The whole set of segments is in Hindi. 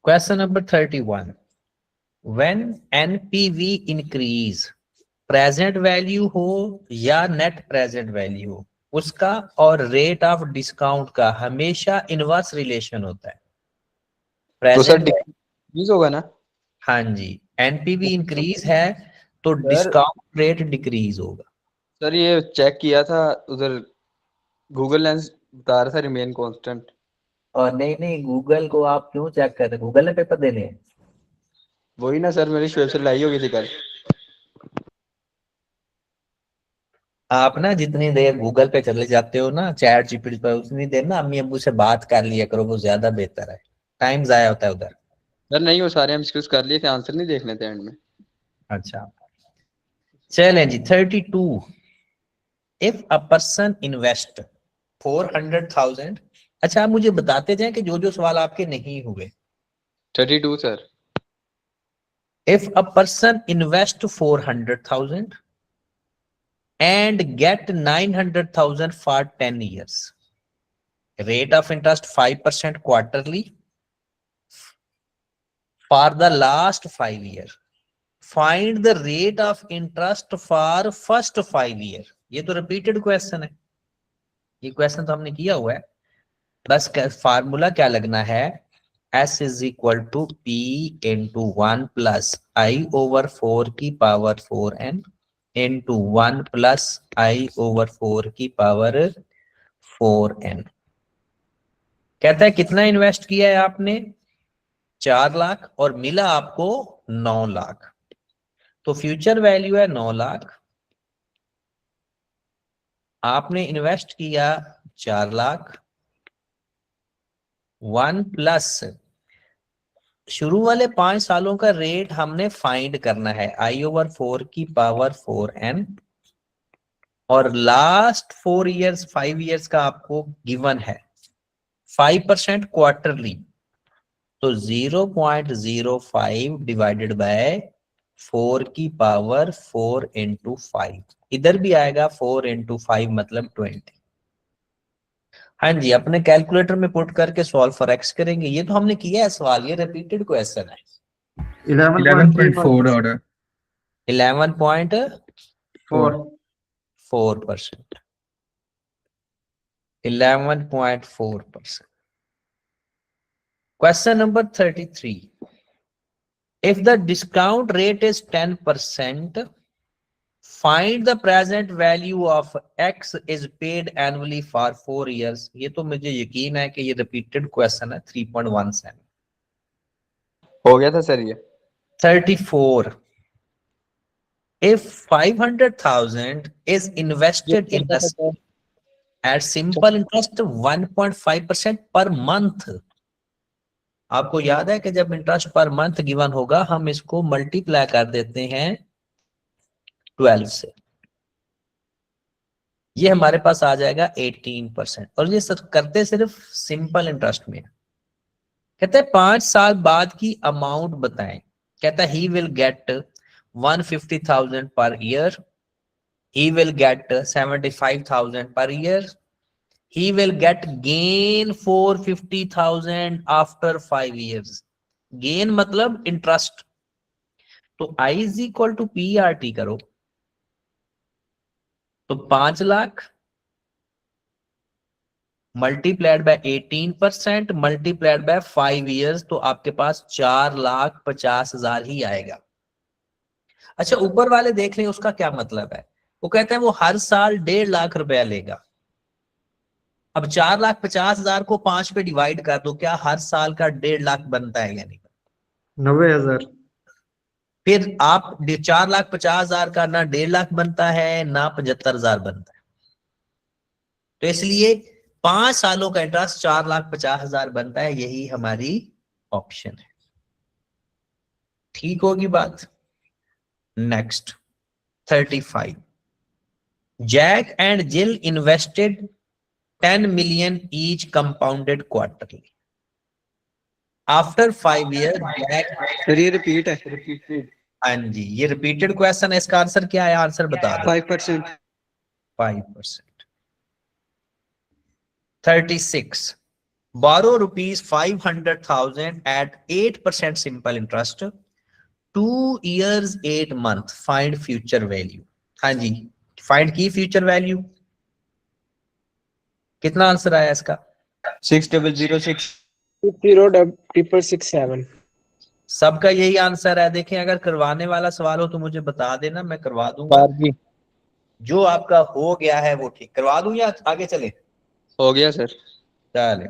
Question number 31, when NPV increase, present value हो या नेट प्रेजेंट वैल्यू हो, उसका और रेट ऑफ डिस्काउंट का हमेशा इनवर्स रिलेशन होता है। तो सर प्रेजेंट, डिक्रीज होगा ना? हाँ जी, एनपीवी इंक्रीज है तो सर डिस्काउंट रेट डिक्रीज होगा। सर ये चेक किया था उधर, गूगल लेंस बता रहा था रिमेन कांस्टेंट। और नहीं नहीं, गूगल को आप क्यों चेक कर रहे हैं? गूगल ने पेपर देने हैं। वही ना सर, मेरी शुएब से लाई होगी थी कल। आप ना जितनी देर गूगल पे चले जाते हो ना, चैट जीपीटी पर, उतनी देर ना अम्मी अब्बू से बात कर लिया करो, वो ज्यादा बेहतर है, टाइम जाया होता है उधर। सर नहीं, वो सारे एमसीक्यूज कर लिए थे, आंसर नहीं देखने थे एंड में। अच्छा, चलें जी। 32, इफ अ पर्सन इन्वेस्ट 400,000। अच्छा, आप मुझे बताते जाएं कि जो जो सवाल आपके नहीं हुए। 32 sir. If a person invest 400,000 and get 900,000 for 10 years, rate of interest 5% quarterly for the last 5 years, find the rate of interest for first 5 year। ये तो रिपीटेड क्वेश्चन है, ये क्वेश्चन तो हमने किया हुआ है। बस फार्मूला क्या लगना है, S is equal to P into 1 plus I over 4 की power 4n into 1 plus I over 4 की पावर 4n। कहता है कितना इन्वेस्ट किया है आपने, 4 लाख, और मिला आपको 9 लाख। तो फ्यूचर वैल्यू है 9 लाख, आपने इन्वेस्ट किया 4 लाख, 1 प्लस शुरू वाले 5 सालों का रेट हमने फाइंड करना है, आई ओवर 4 की पावर 4n, और लास्ट 4 इयर्स 5 इयर्स का आपको गिवन है 5% क्वार्टरली। तो 0.05 डिवाइडेड बाय 4 की पावर 4 इंटू 5, इधर भी आएगा 4 इंटू 5 मतलब 20। हाँ जी, अपने कैलकुलेटर में पुट करके सॉल्व फॉर एक्स करेंगे। ये तो हमने किया है सवाल, ये रिपीटेड क्वेश्चन है। 11.4 order 11.4%, 11.4%। Question number 33, if the discount rate is 10%, find the present value of x is paid annually for 4 years। ये तो मुझे यकीन है कि ये रिपीटेड क्वेश्चन है। 3.17। हो गया था सर ये। 34, if 500,000 is invested in the at simple interest 1.5% per month। आपको याद है कि जब इंटरेस्ट पर मंथ गिवन होगा, हम इसको मल्टीप्लाई कर देते हैं 12 से, ये हमारे पास आ जाएगा 18%। और ये करते सिर्फ सिंपल इंटरेस्ट में। कहते हैं 5 साल बाद की अमाउंट बताएं। कहता है he will get 150,000 per year, he will get 75,000 per year, he will get gain 450,000 after 5 years। Gain मतलब इंटरेस्ट। तो I is equal to P R T करो, तो 5 lakh multiplied by 18% multiplied by 5 years, तो आपके पास 4,50,000 ही आएगा। अच्छा, ऊपर वाले देख लें, उसका क्या मतलब है। वो कहते हैं वो हर साल 1.5 लाख रुपया लेगा। अब 4,50,000 को 5 पे डिवाइड कर दो, क्या हर साल का 1.5 लाख बनता है या नहीं? 90,000। फिर आप 4,50,000 का ना 1.5 लाख बनता है ना 75,000 बनता है। तो इसलिए 5 सालों का इंटरेस्ट 4,50,000 बनता है, यही हमारी ऑप्शन है। ठीक होगी बात। Next 35, Jack and Jill invested 10 million each compounded quarterly after 5 years Jack. Sir ये रिपीट है, रिपीटेड। हाँ जी, ये रिपीटेड क्वेश्चन है। इसका आंसर क्या है, आंसर बता दो। 5%। 5%। 36, borrow rupees 500,000 at 8% simple interest, 2 years 8 month, find future value। हाँ जी, find की future value, कितना आंसर आया इसका? 6006 06667। सबका यही आंसर है। देखें, अगर करवाने वाला सवाल हो तो मुझे बता देना, मैं करवा दूंगा। जी जो आपका हो गया है वो ठीक करवा दूं या आगे चले? हो गया सर। चले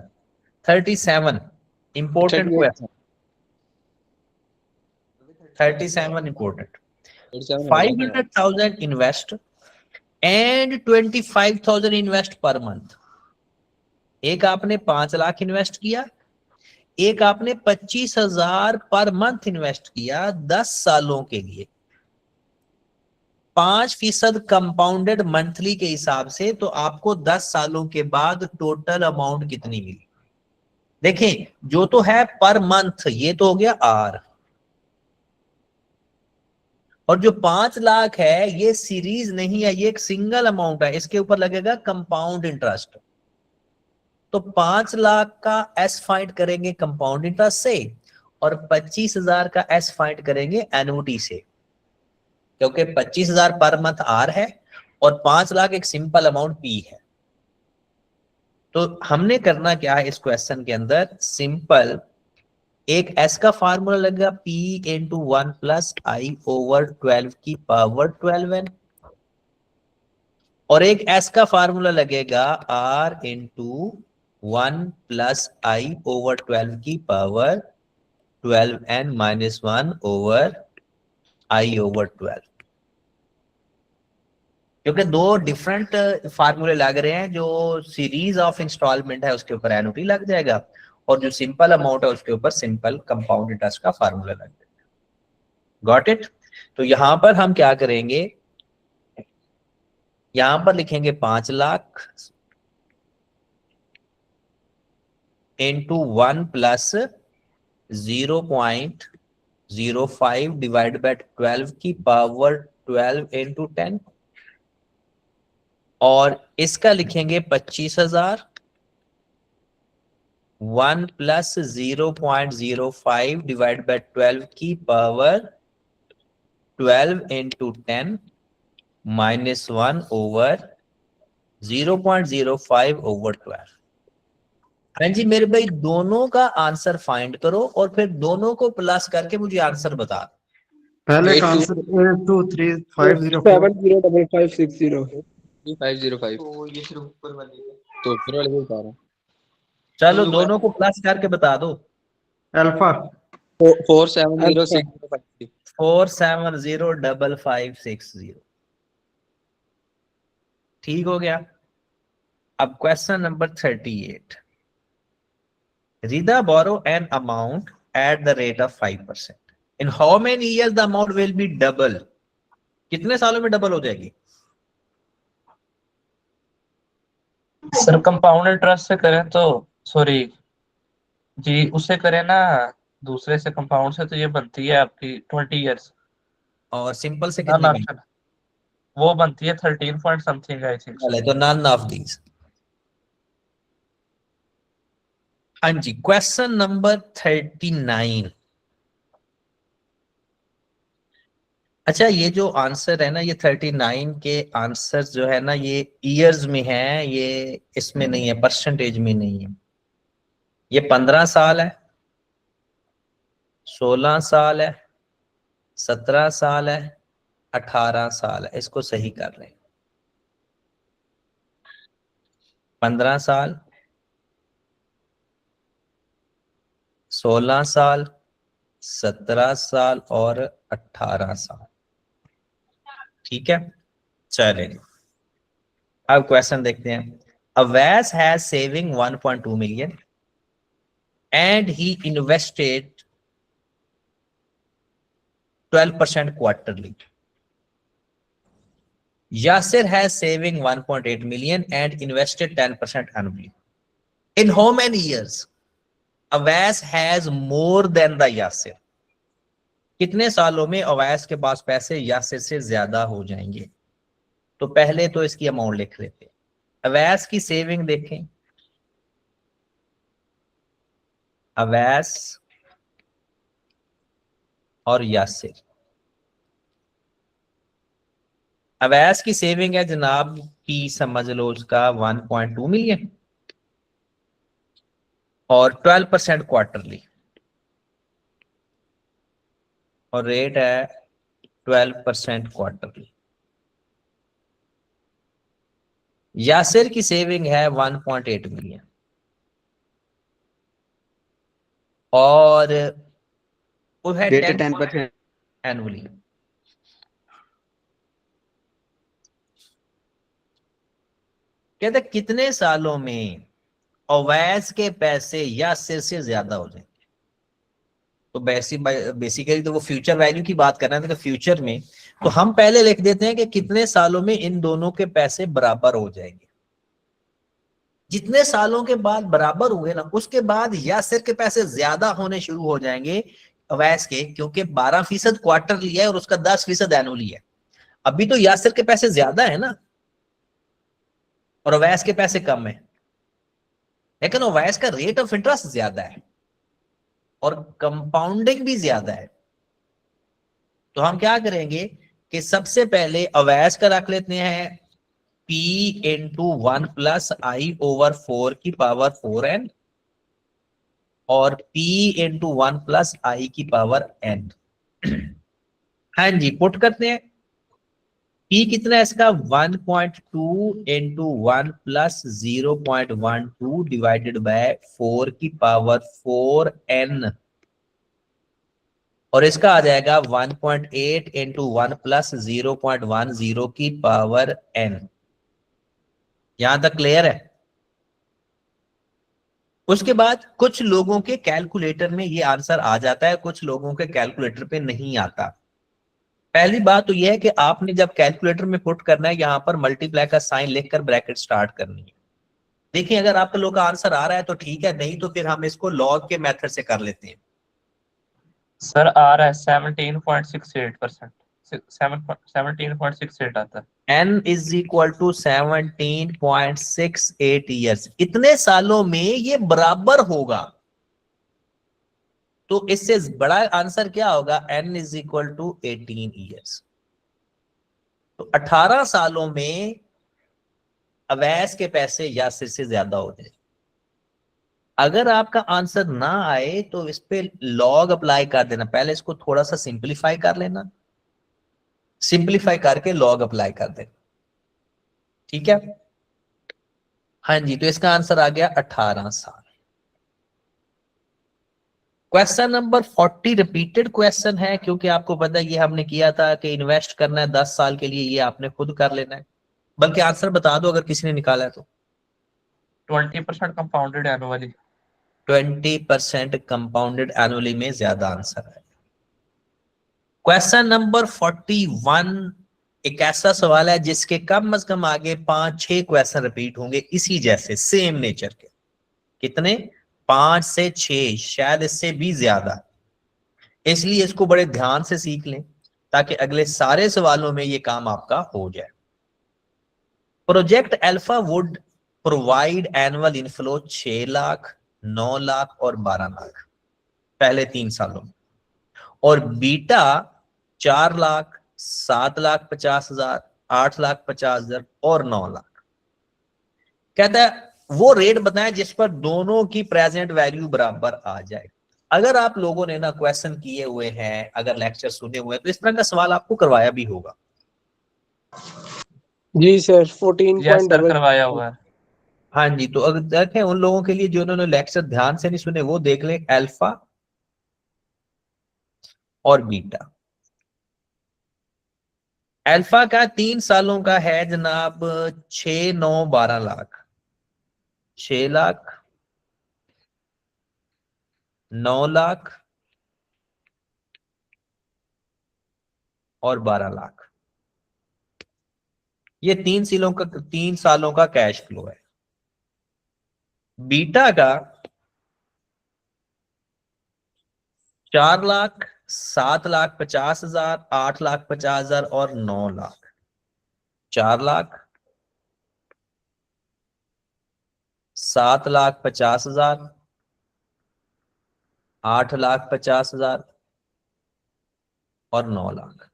37 important question, 37 important. 500,000 invest and 25,000 invest per month. एक आपने 5 लाख इन्वेस्ट किया, एक आपने 25,000 पर मंथ इन्वेस्ट किया 10 सालों के लिए। 5% कंपाउंडेड मंथली के हिसाब से, तो आपको 10 सालों के बाद टोटल अमाउंट कितनी मिली? देखें, जो तो है पर मंथ ये तो हो गया आर, और जो 5 लाख है ये सीरीज नहीं है, ये एक सिंगल अमाउंट है, इसके ऊपर लगेगा कंपाउंड इंटरेस्ट। तो 5 लाख का एस फाइंड करेंगे कंपाउंड इंटरेस्ट से, और 25,000 का एस फाइंड करेंगे एन्युटी से, क्योंकि 25,000 पर मंथ आर है और 5 लाख एक सिंपल अमाउंट पी है। तो हमने करना क्या है इस क्वेश्चन के अंदर, सिंपल एक एस का फार्मूला लगेगा P into 1 plus I over 12 की पावर 12n, और एक एस का फार्मूला लगेगा R into 1 plus I over 12 की power 12n minus 1 over I over 12, क्योंकि दो डिफरेंट फार्मूले लग रहे हैं। जो सीरीज ऑफ इंस्टॉलमेंट है उसके ऊपर एनुटी लग जाएगा, और जो सिंपल अमाउंट है उसके ऊपर सिंपल कंपाउंड इंटरेस्ट का फार्मूला लग जाएगा। Got it? तो यहां पर हम क्या करेंगे, यहां पर लिखेंगे 5 lakh into 1 plus 0.05 divide by 12 की पावर 12 इंटू 10, और इसका लिखेंगे 25,000 1 प्लस 0.05 डिवाइड बाय 12 की power 12 into 10 minus 1 over 0.05 over 12। हाँ जी मेरे भाई, दोनों का आंसर फाइंड करो और फिर दोनों को प्लस करके मुझे आंसर बता। पहले का आंसर 823504 705560। 505। तो ये सिर्फ ऊपर वाले तो ऊपर वाले को बता रहा हूं। चलो दोनों को प्लस करके बता दो। अल्फा 4706 470560। ठीक हो गया। अब question number 38। Rida borrow an amount at the rate of 5%. In how many years the amount will be double? कितने सालों में डबल हो जाएगी? सर कंपाउंड इंटरेस्ट से करें तो सॉरी जी, उससे करें ना दूसरे से कंपाउंड से, तो ये बनती है आपकी 20 इयर्स। और सिंपल से ना कितने ना में? सर, वो बनती है 13 पॉइंट समथिंग आई थिंक। चले तो नन ऑफ दीज। हाँ जी, क्वेश्चन नंबर 39। अच्छा, ये जो आंसर है ना, ये 39 के आंसर जो है ना, ये ईयर्स में है, ये इसमें नहीं है, परसेंटेज में नहीं है। ये 15 साल है, 16 साल है, 17 साल है, 18 साल है। इसको सही कर रहे हैं। 15 साल, 16 साल, 17 साल और 18 साल। ठीक है, चलेंगे अब क्वेश्चन देखते हैं। Awais has saving 1.2 million and he invested 12% quarterly. Yasir has saving 1.8 million and invested 10% annually. In how many years Awais has more than the Yasir? कितने सालों में अवैस के पास पैसे यासिर से ज्यादा हो जाएंगे? तो पहले तो इसकी अमाउंट लिख लेते हैं। अवैस की सेविंग देखें, अवैस और यासिर। अवैस की सेविंग है जनाब की, समझ लो उसका 1.2 मिलियन और 12% क्वार्टरली, और रेट है 12% क्वार्टरली। यासिर की सेविंग है 1.8 मिलियन और वो है रेट 10 10%। एनुअली। कहते कितने सालों में अवैस के पैसे यासिर से ज्यादा हो जाएंगे? तो बेसिकली तो वो फ्यूचर वैल्यू की बात कर रहे हैं, तो फ्यूचर में तो हम पहले लिख देते हैं कि कितने सालों में इन दोनों के पैसे बराबर हो जाएंगे। जितने सालों के बाद बराबर हुए ना, उसके बाद यासिर के पैसे ज्यादा होने शुरू हो जाएंगे अवैस के, क्योंकि 12% क्वार्टर लिया है और उसका 10% एनुअली है। अभी तो यासिर के पैसे ज्यादा है ना और अवैस के पैसे कम है, लेकिन अवैस का रेट ऑफ इंटरेस्ट ज्यादा है और कंपाउंडिंग भी ज्यादा है। तो हम क्या करेंगे कि सबसे पहले अवैस का रख लेते हैं P इंटू 1+I/4 और P इंटू 1+I/n। हाँ जी, पुट करते हैं। P कितना है इसका 1.2 इंटू 1+0.12 डिवाइडेड बाय 4 और इसका आ जाएगा 1.8 इंटू 1+0.10 यहां तक क्लियर है? उसके बाद कुछ लोगों के कैलकुलेटर में ये आंसर आ जाता है, कुछ लोगों के कैलकुलेटर पे नहीं आता। पहली बात तो यह है कि आपने जब कैलकुलेटर में पुट करना है, यहां पर मल्टीप्लाई का साइन लिखकर ब्रैकेट स्टार्ट करनी है। देखिए अगर आपके लोग का आंसर आ रहा है तो ठीक है, नहीं तो फिर हम इसको लॉग के मेथड से कर लेते हैं। सर आ रहा है 17.68%, 17.68 आता है। n is equal to 17.68 years, इतने सालों में ये बराबर होगा। तो इससे बड़ा आंसर क्या होगा? n is equal to 18 years. तो 18 सालों में अवैस के पैसे यासिर से ज्यादा हो जाए। अगर आपका आंसर ना आए तो इस पे लॉग अप्लाई कर देना, पहले इसको थोड़ा सा सिंप्लीफाई कर लेना, सिंप्लीफाई करके लॉग अप्लाई कर देना, ठीक है? हाँ जी, तो इसका आंसर आ गया 18 साल। क्वेश्चन नंबर 40 रिपीटेड क्वेश्चन है, क्योंकि आपको पता है ये हमने किया था कि इन्वेस्ट करना है 10 साल के लिए, ये आपने खुद कर लेना है। बल्कि आंसर बता दो अगर किसी ने निकाला है तो। 20% कंपाउंडेड एनुअली। 20% कंपाउंडेड एनुअली में ज्यादा आंसर है। क्वेश्चन नंबर 41 एक ऐसा सवाल है जिसके कम से कम आगे 5-6 क्वेश्चन रिपीट होंगे इसी जैसे सेम नेचर के। कितने? 5 से 6, शायद इससे भी ज्यादा। इसलिए इसको बड़े ध्यान से सीख लें ताकि अगले सारे सवालों में ये काम आपका हो जाए। Project alpha would provide annual inflow 6 lakh, 9 lakh और 12 लाख पहले 3 सालों में, और बीटा 4 लाख, 7,50,000, 8,50,000 और 9 लाख। कहता है वो रेट बताएं जिस पर दोनों की प्रेजेंट वैल्यू बराबर आ जाए। अगर आप लोगों ने ना क्वेश्चन किए हुए हैं, अगर लेक्चर सुने हुए हैं, तो इस तरह का सवाल आपको करवाया भी होगा। जी सर यस सर, 14.00। करवाया हुआ है। हाँ जी, तो अगर देखें उन लोगों के लिए जो उन्होंने लेक्चर ध्यान से नहीं सुने, वो देख लें अल्फा और बीटा। अल्फा का 3 सालों का है जनाब 6, 9, 12 लाख। 6 लाख, 9 लाख और 12 लाख। ये 3 सालों का कैश फ्लो है। बीटा का 4 लाख, 7,50,000, 8,50,000 और 9 लाख। 4 लाख, 7,50,000, 8,50,000 और 9 लाख।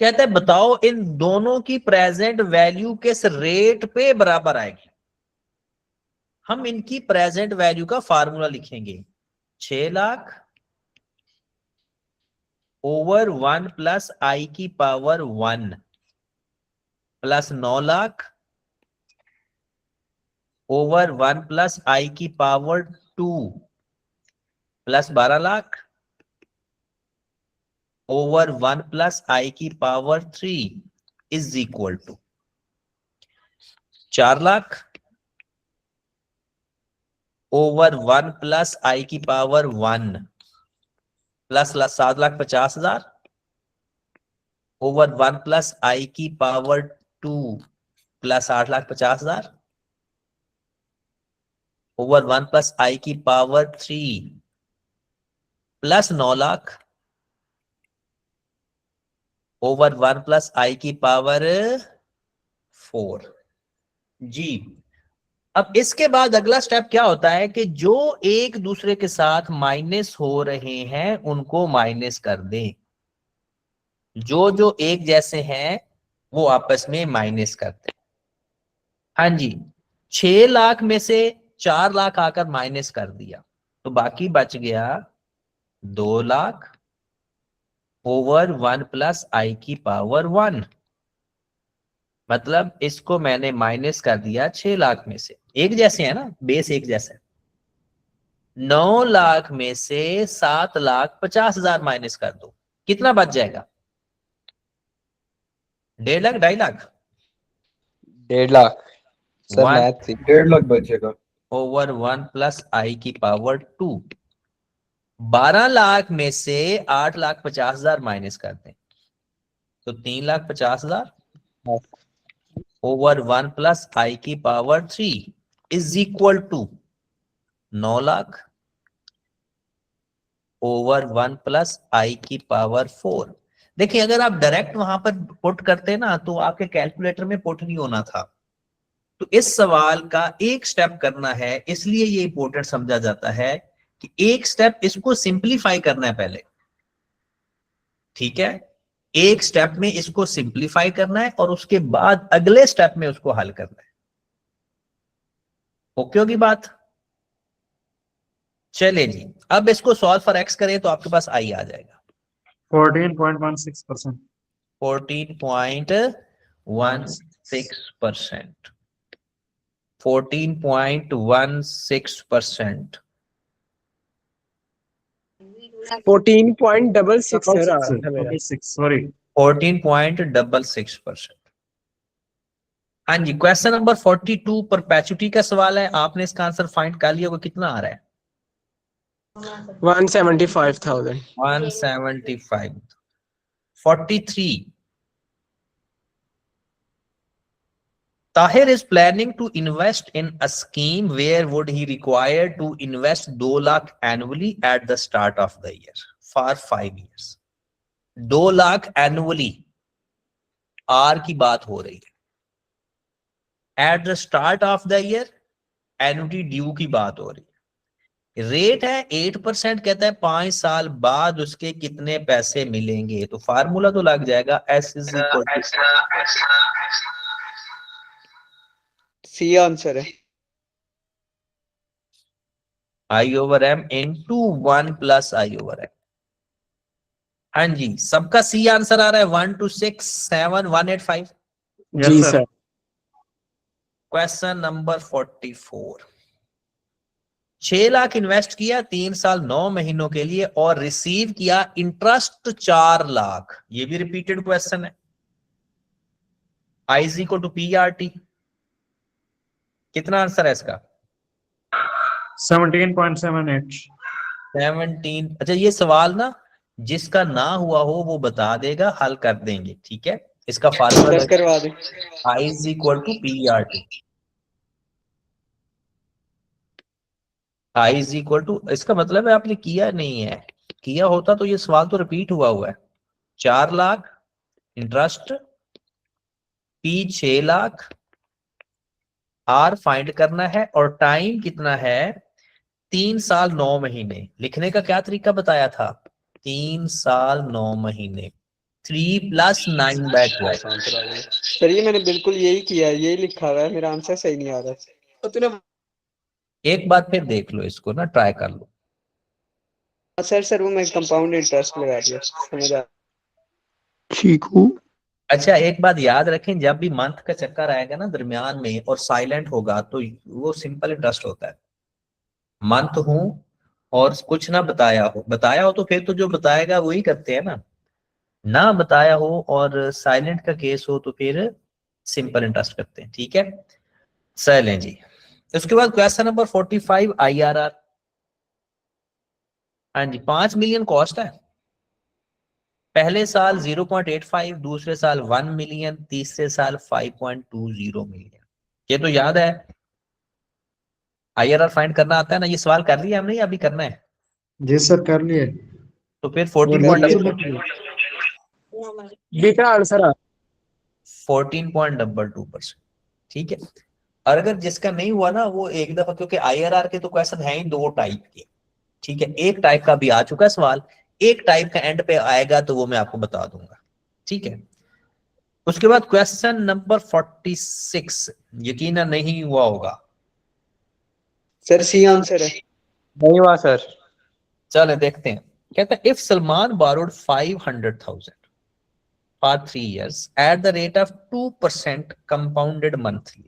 कहते हैं बताओ इन दोनों की प्रेजेंट वैल्यू किस रेट पे बराबर आएगी। हम इनकी प्रेजेंट वैल्यू का फार्मूला लिखेंगे, 6 लाख ओवर 1 प्लस आई की power 1 plus 9 lakh over 1 plus I की power 2 plus 12 lakh over 1 plus I की power 3 is equal to 4 lakh over 1 plus I की power 1 plus 7,50,000 over 1 plus I की power 2 plus 8,50,000 over 1 plus I की power 3 plus 9 lakh over 1 plus I की पावर 4 जी। अब इसके बाद अगला स्टेप क्या होता है कि जो एक दूसरे के साथ माइनस हो रहे हैं उनको माइनस कर दें, जो जो एक जैसे हैं वो आपस में माइनस कर दें। हाँ जी, 6 लाख में से 4 लाख आकर माइनस कर दिया तो बाकी बच गया 2 लाख ओवर 1 प्लस आई की पावर 1। मतलब इसको मैंने माइनस कर दिया 6 लाख में से, एक जैसे है ना, बेस एक जैसा है। 9 लाख में से 7,50,000 माइनस कर दो, कितना बच जाएगा? 1.5 लाख 2.5 लाख 1.5 लाख सर, 1 मैथ थी। 1.5 लाख बचेगा। ओवर 1 प्लस आई की पावर 2। 12 लाख में से 8,50,000 माइनस कर दें तो 3,50,000 ओवर 1 प्लस आई की power 3 is equal to 9 lakh over 1 plus I की पावर 4। देखिए अगर आप डायरेक्ट वहां पर पुट करते ना तो आपके कैलकुलेटर में पुट नहीं होना था। तो इस सवाल का एक स्टेप करना है, इसलिए ये इंपॉर्टेंट समझा जाता है कि एक स्टेप इसको सिंपलीफाई करना है पहले, ठीक है। एक स्टेप में इसको सिंपलीफाई करना है और उसके बाद अगले स्टेप में उसको हल करना है। ओके होगी बात? चलिए जी, अब इसको सॉल्व फॉर एक्स करें तो आपके पास आई आ जाएगा 14.16%। 14.16%। 14.16%। 14.66 सर आ रहा था मेरा। 14.66%। हाँ जी, क्वेश्चन नंबर 42 परपेचुटी का सवाल है। आपने इसका आंसर फाइंड कर लिया होगा, कितना आ रहा है? 175,000। 175। 43 Tahir is planning to invest in a scheme where would he require to invest 2 lakh annually at the start of the year for 5 years। 2 lakh annually R की बात हो रही है, at the start of the year annuity due की बात हो रही है। रेट है 8%, कहता है 5 साल बाद उसके कितने पैसे मिलेंगे। तो फार्मूला तो लग जाएगा S is equal to C answer है। I over M into 1 plus I over M. हाँ जी, सबका सी आंसर आ रहा है 1267185। जी sir. Question number 44। 6 lakh invest किया 3 साल 9 महीनों के लिए और रिसीव किया इंटरेस्ट 4 लाख। ये भी रिपीटेड क्वेश्चन है। I is equal to P R T. कितना आंसर है इसका? 17.78। 17। अच्छा, ये सवाल ना जिसका ना हुआ हो वो बता देगा, हल कर देंगे, ठीक है। इसका फार्मूला करवा दे। I is equal to P R T. I is equal to, इसका मतलब है आपने किया नहीं है, किया होता तो ये सवाल तो रिपीट हुआ है। 4 lakh interest, P 6 lakh, R find करना है और टाइम कितना है 3 साल 9 महीने लिखने का क्या तरीका बताया था? 3 साल 9 महीने 3 + 9/12। सर ये मैंने बिल्कुल यही किया है, यही लिखा हुआ है, मेरा आंसर सही नहीं आ रहा। तो तूने एक बार फिर देख लो इसको ना, ट्राई कर लो। सर वो मैं कंपाउंड इंटरेस्ट लगा दिया, समझ आ। ठीक हूँ। अच्छा एक बात याद रखें, जब भी मंथ का चक्कर आएगा ना दरमियान में और साइलेंट होगा तो वो सिंपल इंटरेस्ट होता है। मंथ हूं और कुछ ना बताया हो तो फिर तो जो बताएगा वही करते हैं ना बताया हो और साइलेंट का केस हो तो फिर सिंपल इंटरेस्ट करते हैं। ठीक है, चलें जी। उसके बाद क्वेश्चन नंबर 45 IRR। हाँ जी, 5 मिलियन कॉस्ट है। पहले साल 0.85, दूसरे साल 1 मिलियन, तीसरे साल 5.20 मिलियन। ये तो याद है, IRR फाइंड करना आता है ना। ये सवाल कर लिया हमने या अभी करना है? जी सर कर लिए। तो फिर और नीचे 14.22 लिख लिए। बीटा आंसर आ। 14.22%। ठीक है, और अगर जिसका नहीं हुआ ना वो एक दफा, क्योंकि IRR के तो क्वेश्चन है ही 2 टाइप के। ठीक है, एक टाइप का भी आ चुका है सवाल, एक टाइप का एंड पे आएगा तो वो मैं आपको बता दूंगा। ठीक है, उसके बाद क्वेश्चन नंबर 46 यकीनन नहीं हुआ होगा। सर सी आंसर है। नहीं हुआ सर। चले देखते हैं। कहता है if Salman borrowed 500,000 for 3 years at the rate of 2% compounded monthly।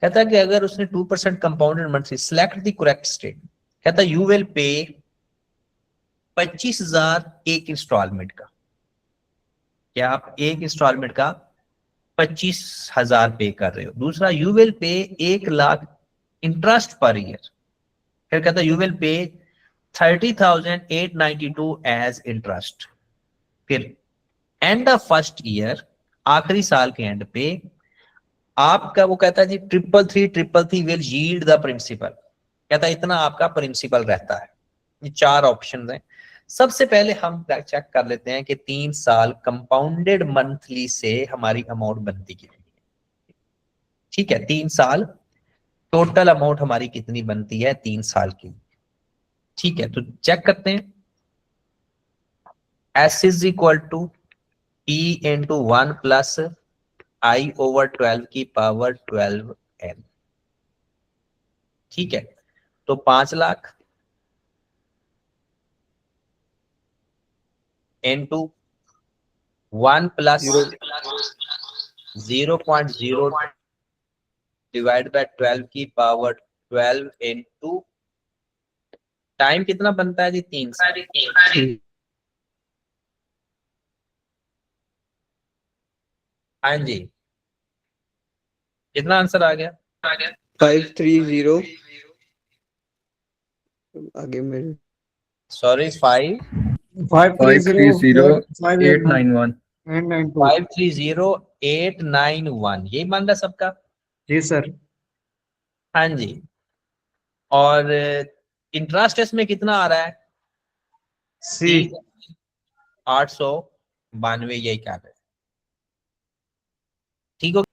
कहता है कि अगर उसने 2% compounded monthly, select the correct statement। कहता है you will pay 25,000 एक इंस्टॉलमेंट का। क्या आप एक इंस्टॉलमेंट का 25,000 पे कर रहे हो? दूसरा यू विल पे 1 लाख इंटरेस्ट पर ईयर। फिर कहता है you will pay 30,892 as interest. फिर एंड ऑफ फर्स्ट ईयर, आखिरी साल के एंड पे आपका वो कहता है जी 333 विल यील्ड द प्रिंसिपल। कहता है इतना आपका प्रिंसिपल रहता है। ये 4 ऑप्शन हैं। सबसे पहले हम चेक कर लेते हैं कि 3 साल कंपाउंडेड मंथली से हमारी अमाउंट बनती कितनी है। ठीक है, 3 साल टोटल अमाउंट हमारी कितनी बनती है 3 साल की। ठीक है, तो चेक करते हैं। S is equal to E into 1 plus I/12 की पावर 12n। ठीक है, तो 5 lakh into 1 plus 0.0 divide by 12 की पावर 12 इंटू टाइम कितना बनता है जी 3 साल। हाँ जी, कितना आंसर आ गया? 530 आगे मेरे सॉरी 530 891 530,891 यही मान रहा सबका। जी सर। हाँ जी, और इंटरेस्ट इसमें कितना आ रहा है? सी 892 यही क्या है। ठीक हो,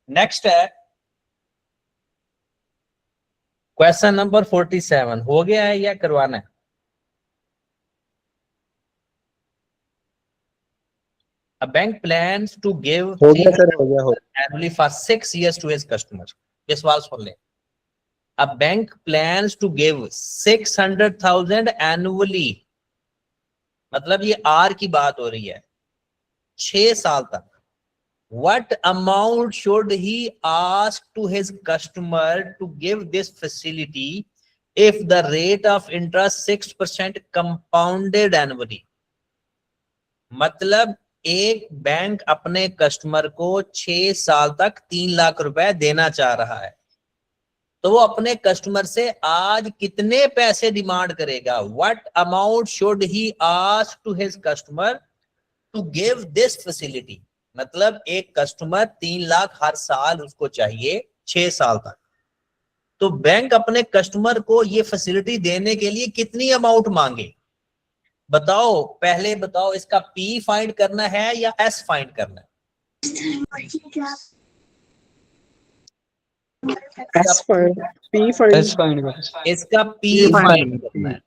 नेक्स्ट है क्वेश्चन नंबर 47। हो गया है या करवाना है? A bank plans to give हो गया सर, हो गया, हो annually for 6 years to his customer। ये सवाल सुन ले। A bank plans to give 600,000 annually, मतलब ये आर की बात हो रही है 6 साल तक। What amount should he ask to his customer to give this facility if the rate of interest 6% compounded annually। मतलब एक बैंक अपने कस्टमर को 6 साल तक 3 लाख रुपए देना चाह रहा है, तो वो अपने कस्टमर से आज कितने पैसे डिमांड करेगा? What amount should he ask to his customer to give this facility. मतलब एक कस्टमर 3 लाख हर साल उसको चाहिए 6 साल तक, तो बैंक अपने कस्टमर को ये फैसिलिटी देने के लिए कितनी अमाउंट मांगे? बताओ, पहले बताओ इसका P फाइंड करना है या S फाइंड करना है? S P S find find कर इसका पी P find फाइंड करना, करना है।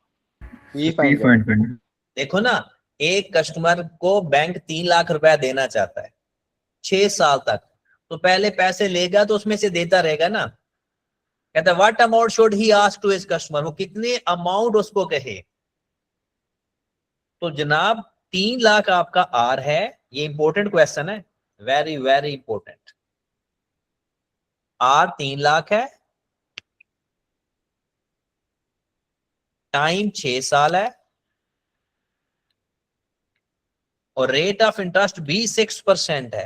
ई P फाइंड कर find करना। देखो ना, एक कस्टमर को बैंक 3 लाख रुपया देना चाहता है 6 साल तक, तो पहले पैसे लेगा तो उसमें से देता रहेगा ना। कहता है what amount should he ask to his customer, वो कितने अमाउंट उसको कहे। तो जनाब 3 लाख आपका आर है, ये इंपॉर्टेंट क्वेश्चन है, very very important. R 3 lakh है, टाइम 6 साल है, और रेट ऑफ इंटरेस्ट भी 6% है।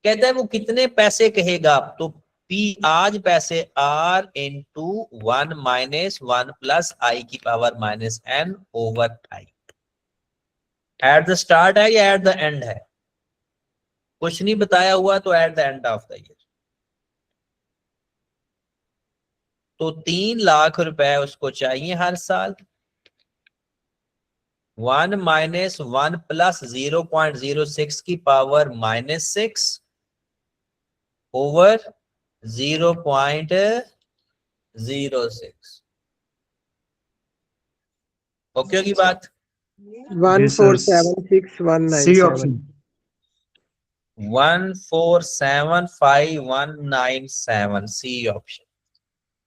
कहता है वो कितने पैसे कहेगा, तो पी आज पैसे R into 1 minus 1 plus I की power minus N over I. At the start है या एट द एंड है, कुछ नहीं बताया हुआ, तो at the end of the year. तो 3 लाख रुपए उसको चाहिए हर साल। 1 माइनस 1 प्लस 0.06 की पावर माइनस 6 ओवर 0.06। ओके होगी बात। 1476197 C option। 1475197 C option.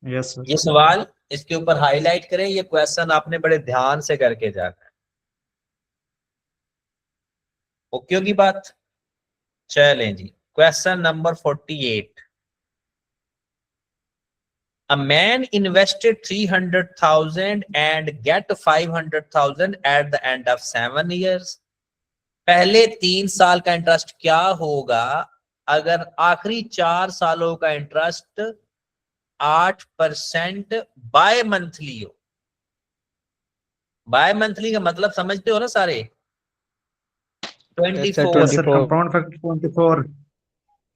Yes sir। ये सवाल इसके ऊपर हाईलाइट करें, ये क्वेश्चन आपने बड़े ध्यान से करके जाना है। ओके होगी बात। चलें जी, question number 48। A man invested 300,000 and get 500,000 at the end of 7 years. पहले 3 साल का इंटरेस्ट क्या होगा अगर आखिरी 4 सालों का इंटरेस्ट 8% बाय मंथली हो। बाय मंथली का मतलब समझते हो ना सारे? 24। Yes sir, compound factor 24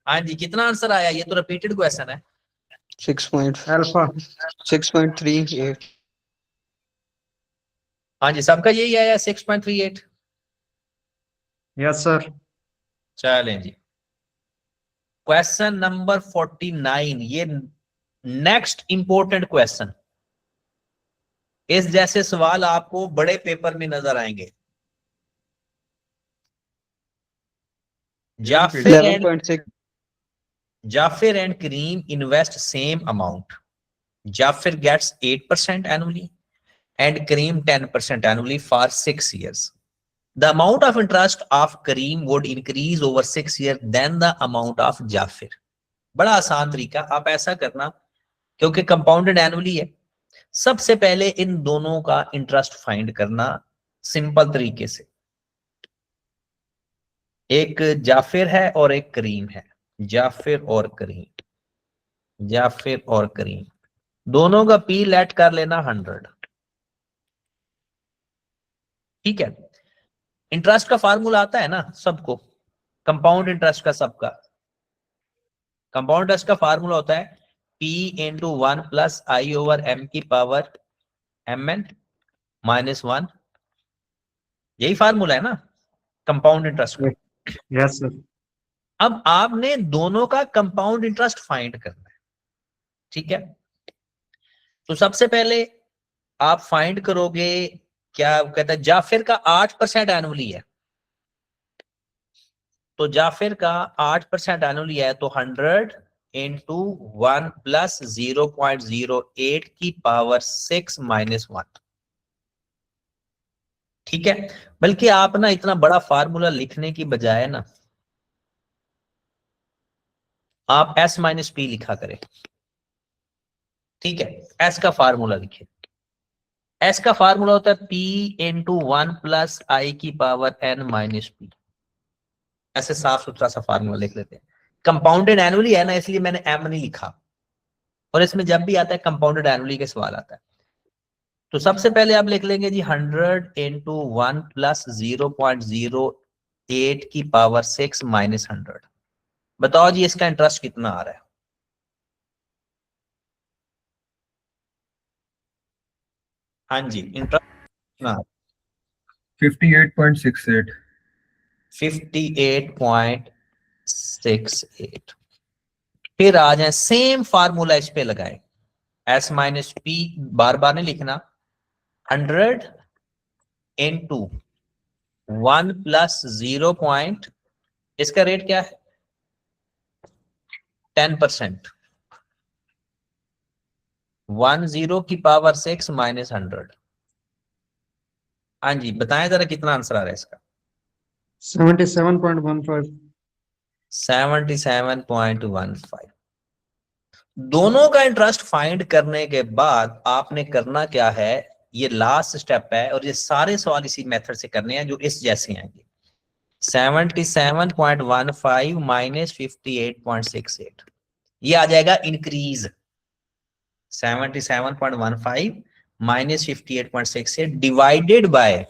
हाँ जी, कितना आंसर आया? ये तो रिपीटेड क्वेश्चन है। alpha। 6.38। हाँ जी, सबका यही आया 6.38। Yes sir। चलें जी, क्वेश्चन नंबर 49। ये नेक्स्ट इंपॉर्टेंट क्वेश्चन। इस जैसे सवाल आपको बड़े पेपर में नजर आएंगे। Jafir and Kareem invest same amount. Jafir gets 8% annually and Kareem 10% annually for 6 years. The amount of interest of Kareem would increase over 6 years than the amount of Jafir. बड़ा आसान तरीका, आप ऐसा करना, क्योंकि कंपाउंडेड एनुअली है, सबसे पहले इन दोनों का इंटरेस्ट फाइंड करना सिंपल तरीके से। एक जाफिर है और एक करीम है। जाफिर और करीम, जाफिर और करीम, दोनों का पी लेट कर लेना 100। ठीक है। इंटरेस्ट का फार्मूला आता है ना सबको, कंपाउंड इंटरेस्ट का सबका। कंपाउंड इंटरेस्ट का फार्मूला होता है P into 1 plus I over M की पावर MN माइनस 1। यही फार्मूला है ना कंपाउंड इंटरेस्ट का। Yes sir। अब आपने दोनों का कंपाउंड इंटरेस्ट फाइंड करना है। ठीक है, तो सबसे पहले आप फाइंड करोगे, क्या कहता है, जाफिर का 8% एनुअली है, तो जाफिर का 8% एनुअली है, तो 100 इंटू 1 प्लस 0.08 की पावर 6 माइनस 1। ठीक है, बल्कि आप ना इतना बड़ा फार्मूला लिखने की बजाय ना आप S माइनस पी लिखा करें। ठीक है, S का फार्मूला लिखे। S का फार्मूला होता है P इंटू 1 प्लस आई की पावर N माइनस पी। ऐसे साफ सुथरा सा फार्मूला लिख लेते हैं। कंपाउंडेड एनुअली है ना, इसलिए मैंने M नहीं लिखा, और इसमें जब भी आता है कंपाउंडेड एनुअली के सवाल आता है, तो सबसे पहले आप लिख लेंगे जी 100 इंटू 1 प्लस 0.08 की पावर 6 माइनस 100। बताओ जी इसका इंटरेस्ट कितना आ रहा है? हाँ जी, इंटरेस्ट 58.68। 58.68। 68। फिर आ जाए सेम फार्मूला इस पे लगाए, S माइनस पी, बार बार नहीं लिखना, 100 इंटू 1 प्लस 0 पॉइंट, इसका रेट क्या है 10%, 10 की पावर 6 माइनस 100। हाँ जी बताएं जरा कितना आंसर आ रहा है इसका। 77.15। 77.15। दोनों का इंटरेस्ट फाइंड करने के बाद आपने करना क्या है, ये लास्ट स्टेप है और ये सारे सवाल इसी मेथड से करने हैं जो इस जैसे आएंगे। 77.15 माइनस 58.68, ये आ जाएगा increase. 77.15 minus 58.68 divided by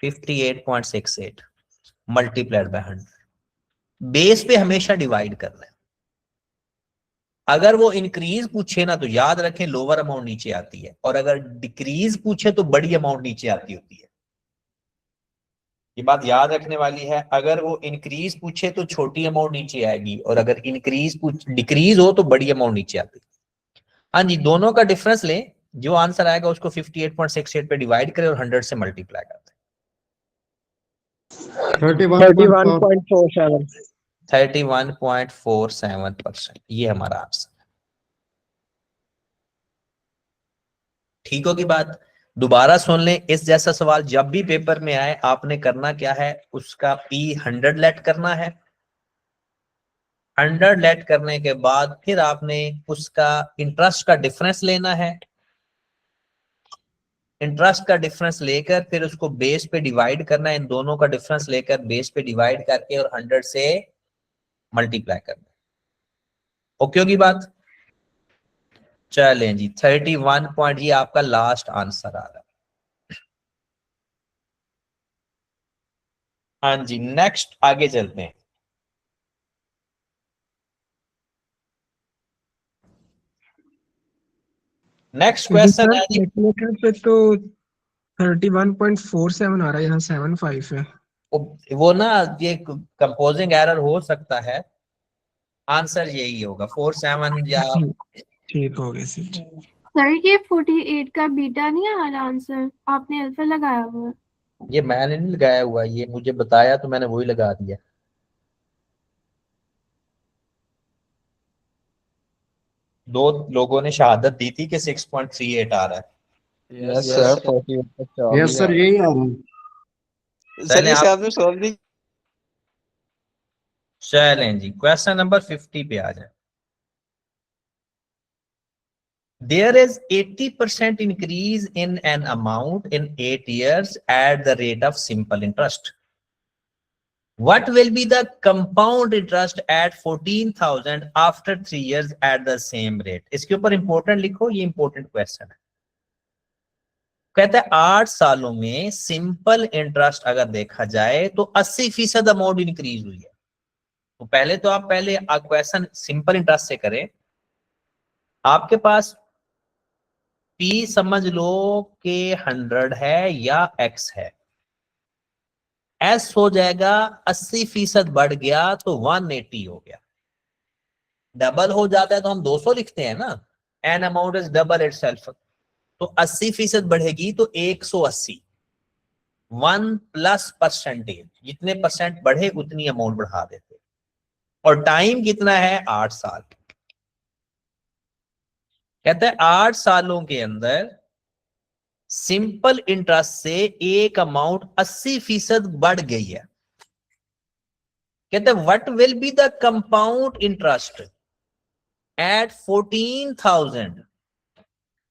58.68 multiplied by 100। Base पे हमेशा डिवाइड करना है। अगर वो इंक्रीज पूछे ना तो याद रखें लोअर अमाउंट नीचे आती है, और अगर डिक्रीज पूछे तो बड़ी अमाउंट नीचे आती होती है। ये बात याद रखने वाली है, अगर वो इंक्रीज पूछे तो छोटी अमाउंट नीचे आएगी, और अगर डिक्रीज हो तो बड़ी अमाउंट नीचे आती है। हाँ जी, दोनों का डिफरेंस लें, जो आंसर आएगा उसको 58.68 पे डिवाइड करें और 100 से मल्टीप्लाई करते हैं। 31.47। 31.47%, ये हमारा आंसर। ठीक होगी बात। दोबारा सुन लें, इस जैसा सवाल जब भी पेपर में आए आपने करना क्या है, उसका P 100 लेट करना है। 100 लेट करने के बाद फिर आपने उसका इंटरेस्ट का डिफरेंस लेना है। इंटरेस्ट का डिफरेंस लेकर फिर उसको बेस पे डिवाइड करना है, इन दोनों का डिफरेंस लेकर बेस पे डिवाइड करके और 100 से मल्टीप्लाई करना। ओके होगी बात। चलें जी, 31 पॉइंट, ये आपका लास्ट आंसर आ रहा है। हाँ जी, नेक्स्ट आगे चलते हैं। नेक्स्ट क्वेश्चन है जी, कैलकुलेटर पे तो 31.47 आ रहा है, यहाँ 75 है। वो ना ये कंपोजिंग एरर हो सकता है, आंसर यही होगा 47 या ठीक हो गया सर। सर ये 48 का बीटा नहीं आ रहा आंसर, आपने अल्फा लगाया हुआ है। ये मैंने नहीं लगाया हुआ, ये मुझे बताया तो मैंने वही लगा दिया। दो लोगों ने शहादत दी थी कि 6.38 आ रहा है। यस सर 48 यस सर, यही आ रहा है। सर चलें ये आप, आपने सॉल्व नहीं। चलें जी क्वेश्चन नंबर 50 पे आ जाए। There is 80% increase in an amount in 8 years at the rate of simple interest. What will be the compound interest at 14,000 after 3 years at the same rate? इसके ऊपर इंपॉर्टेंट लिखो, ये इंपॉर्टेंट क्वेश्चन है। कहता है 8 सालों में सिंपल इंटरेस्ट अगर देखा जाए तो 80% अमाउंट इंक्रीज हुई है। तो पहले तो आप क्वेश्चन सिंपल इंटरेस्ट से करें। आपके पास P समझ लो कि 100 है या X है, S हो जाएगा 80% बढ़ गया तो 180 हो गया। डबल हो जाता है तो हम 200 लिखते हैं ना, an amount is double itself. तो 80% बढ़ेगी तो 180, 1 प्लस परसेंटेज, जितने परसेंट बढ़े उतनी अमाउंट बढ़ा देते। और टाइम कितना है 8 साल। कहते हैं 8 सालों के अंदर सिंपल इंटरेस्ट से एक अमाउंट 80% बढ़ गई है। कहते हैं what will be the compound interest eight 14,000।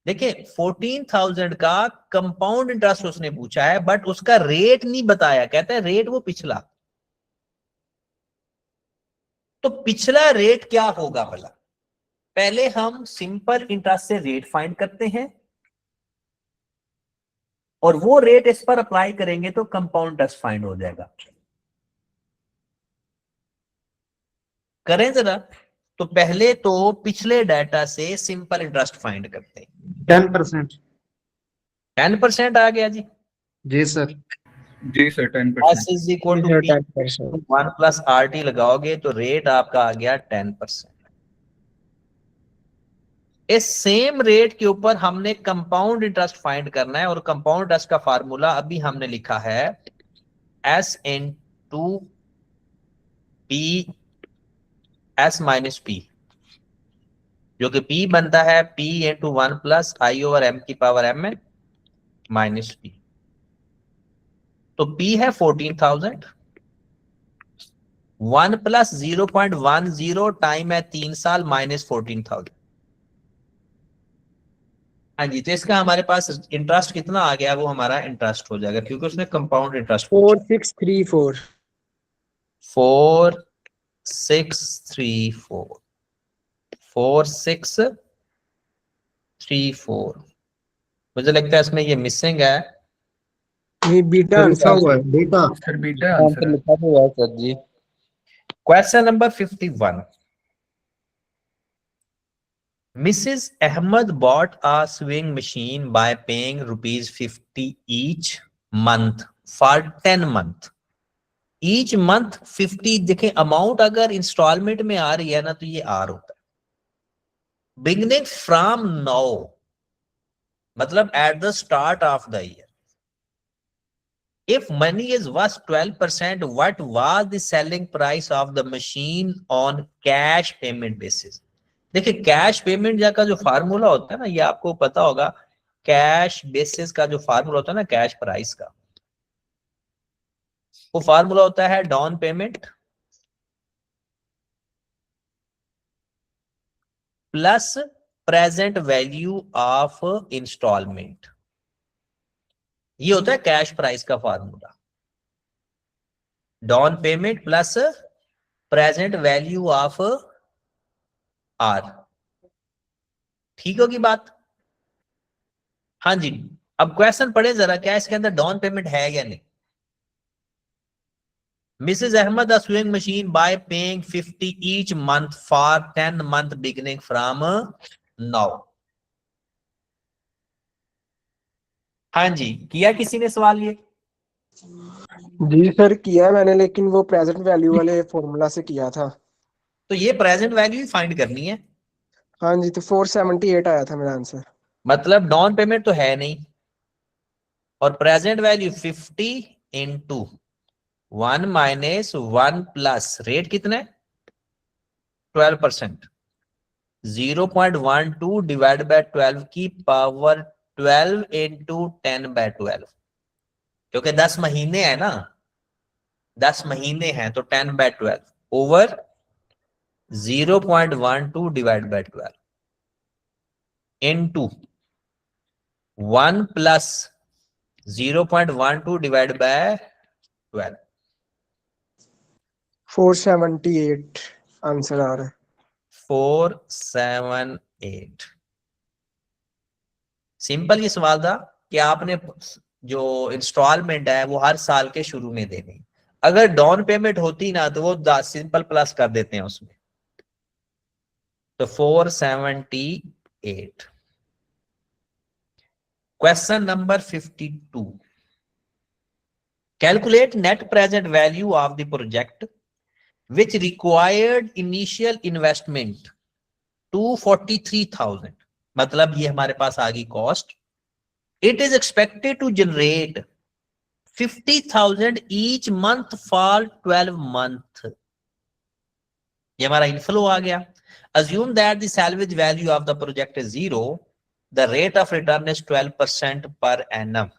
देखिए 14,000 का कंपाउंड इंटरेस्ट उसने पूछा है, बट उसका रेट नहीं बताया। कहता है रेट वो पिछला, तो पिछला रेट क्या होगा भला। पहले हम सिंपल इंटरेस्ट से रेट फाइंड करते हैं और वो रेट इस पर अप्लाई करेंगे तो कंपाउंड इंटरेस्ट फाइंड हो जाएगा। करें जरा, तो पहले तो पिछले डाटा से सिंपल इंटरेस्ट फाइंड करते हैं। 10%। 10% आ गया जी। जी सर। जी sir 10%। S is equal to P 10%. 1 plus R T लगाओगे तो रेट आपका आ गया 10%। इस सेम रेट के ऊपर हमने कंपाउंड इंटरेस्ट फाइंड करना है और कंपाउंड इंटरेस्ट का फार्मूला अभी हमने लिखा है S into P S minus P, जो कि P बनता है P into 1 plus I over M की पावर m में माइनस P। तो P है 14,000, 1 प्लस 0.10 टाइम है 3 साल माइनस 14,000। हाँ जी, तो इसका हमारे पास इंटरेस्ट कितना आ गया वो हमारा इंटरेस्ट हो जाएगा, क्योंकि उसने कंपाउंड इंटरेस्ट 4634. 4634 4634। मुझे लगता है इसमें ये मिसिंग है। ये बीटा लिखा आंसर हुआ है. है beta sir, beta answer answer है। लिखा हुआ है सर जी। Question number 51। Mrs. Ahmed bought a sewing machine by paying ₹50 each month for 10 months. Each month 50, देखें अमाउंट अगर इंस्टॉलमेंट में आ रही है ना तो ये आर होता है। Beginning from now, मतलब at the start of the year. If money is worth 12%, what was the selling price of the machine on cash payment basis? देखिए कैश पेमेंट का जो फार्मूला होता है ना, ये आपको पता होगा। कैश बेसिस का जो फार्मूला होता है ना कैश प्राइस का, वो फार्मूला होता है down payment plus present value of instalment. ये होता है कैश प्राइस का formula, down payment plus present value of R. ठीक होगी बात? हाँ जी। अब क्वेश्चन पढ़े जरा, क्या इसके अंदर डाउन पेमेंट है या नहीं। Mrs. Ahmed a sewing machine by paying 50 each month for 10 month beginning from now. हाँ जी, किया किसी ने सवाल ये? जी सर किया है मैंने, लेकिन वो प्रेजेंट वैल्यू वाले फॉर्मूला से किया था। तो ये प्रेजेंट वैल्यू ही फाइंड करनी है। हाँ जी, तो 478 आया था मेरा आंसर। मतलब डाउन पेमेंट तो है नहीं और present value 50 into 1 minus 1 plus rate कितने 12%, 0.12 डिवाइड बाय 12 की पावर 12 इंटू 10/12, क्योंकि 10 महीने है ना, 10 महीने हैं तो 10/12 over 0.12 divide by 12 into 1 plus 0.12 divide by 12। 478 answer आ रहा है। 478। सिंपल ये सवाल था कि आपने जो इंस्टॉलमेंट है वो हर साल के शुरू में देनी। अगर डाउन पेमेंट होती ना तो वो सिंपल प्लस कर देते हैं उसमें। तो 478। Question number 52। Calculate net present value of the project which required initial investment 243,000। मतलब ये हमारे पास आ गई cost. It is expected to generate 50,000 each month for 12 month. ये हमारा इनफ्लो आ गया। Assume that the salvage value of the project is 0, the rate of return is 12% per annum।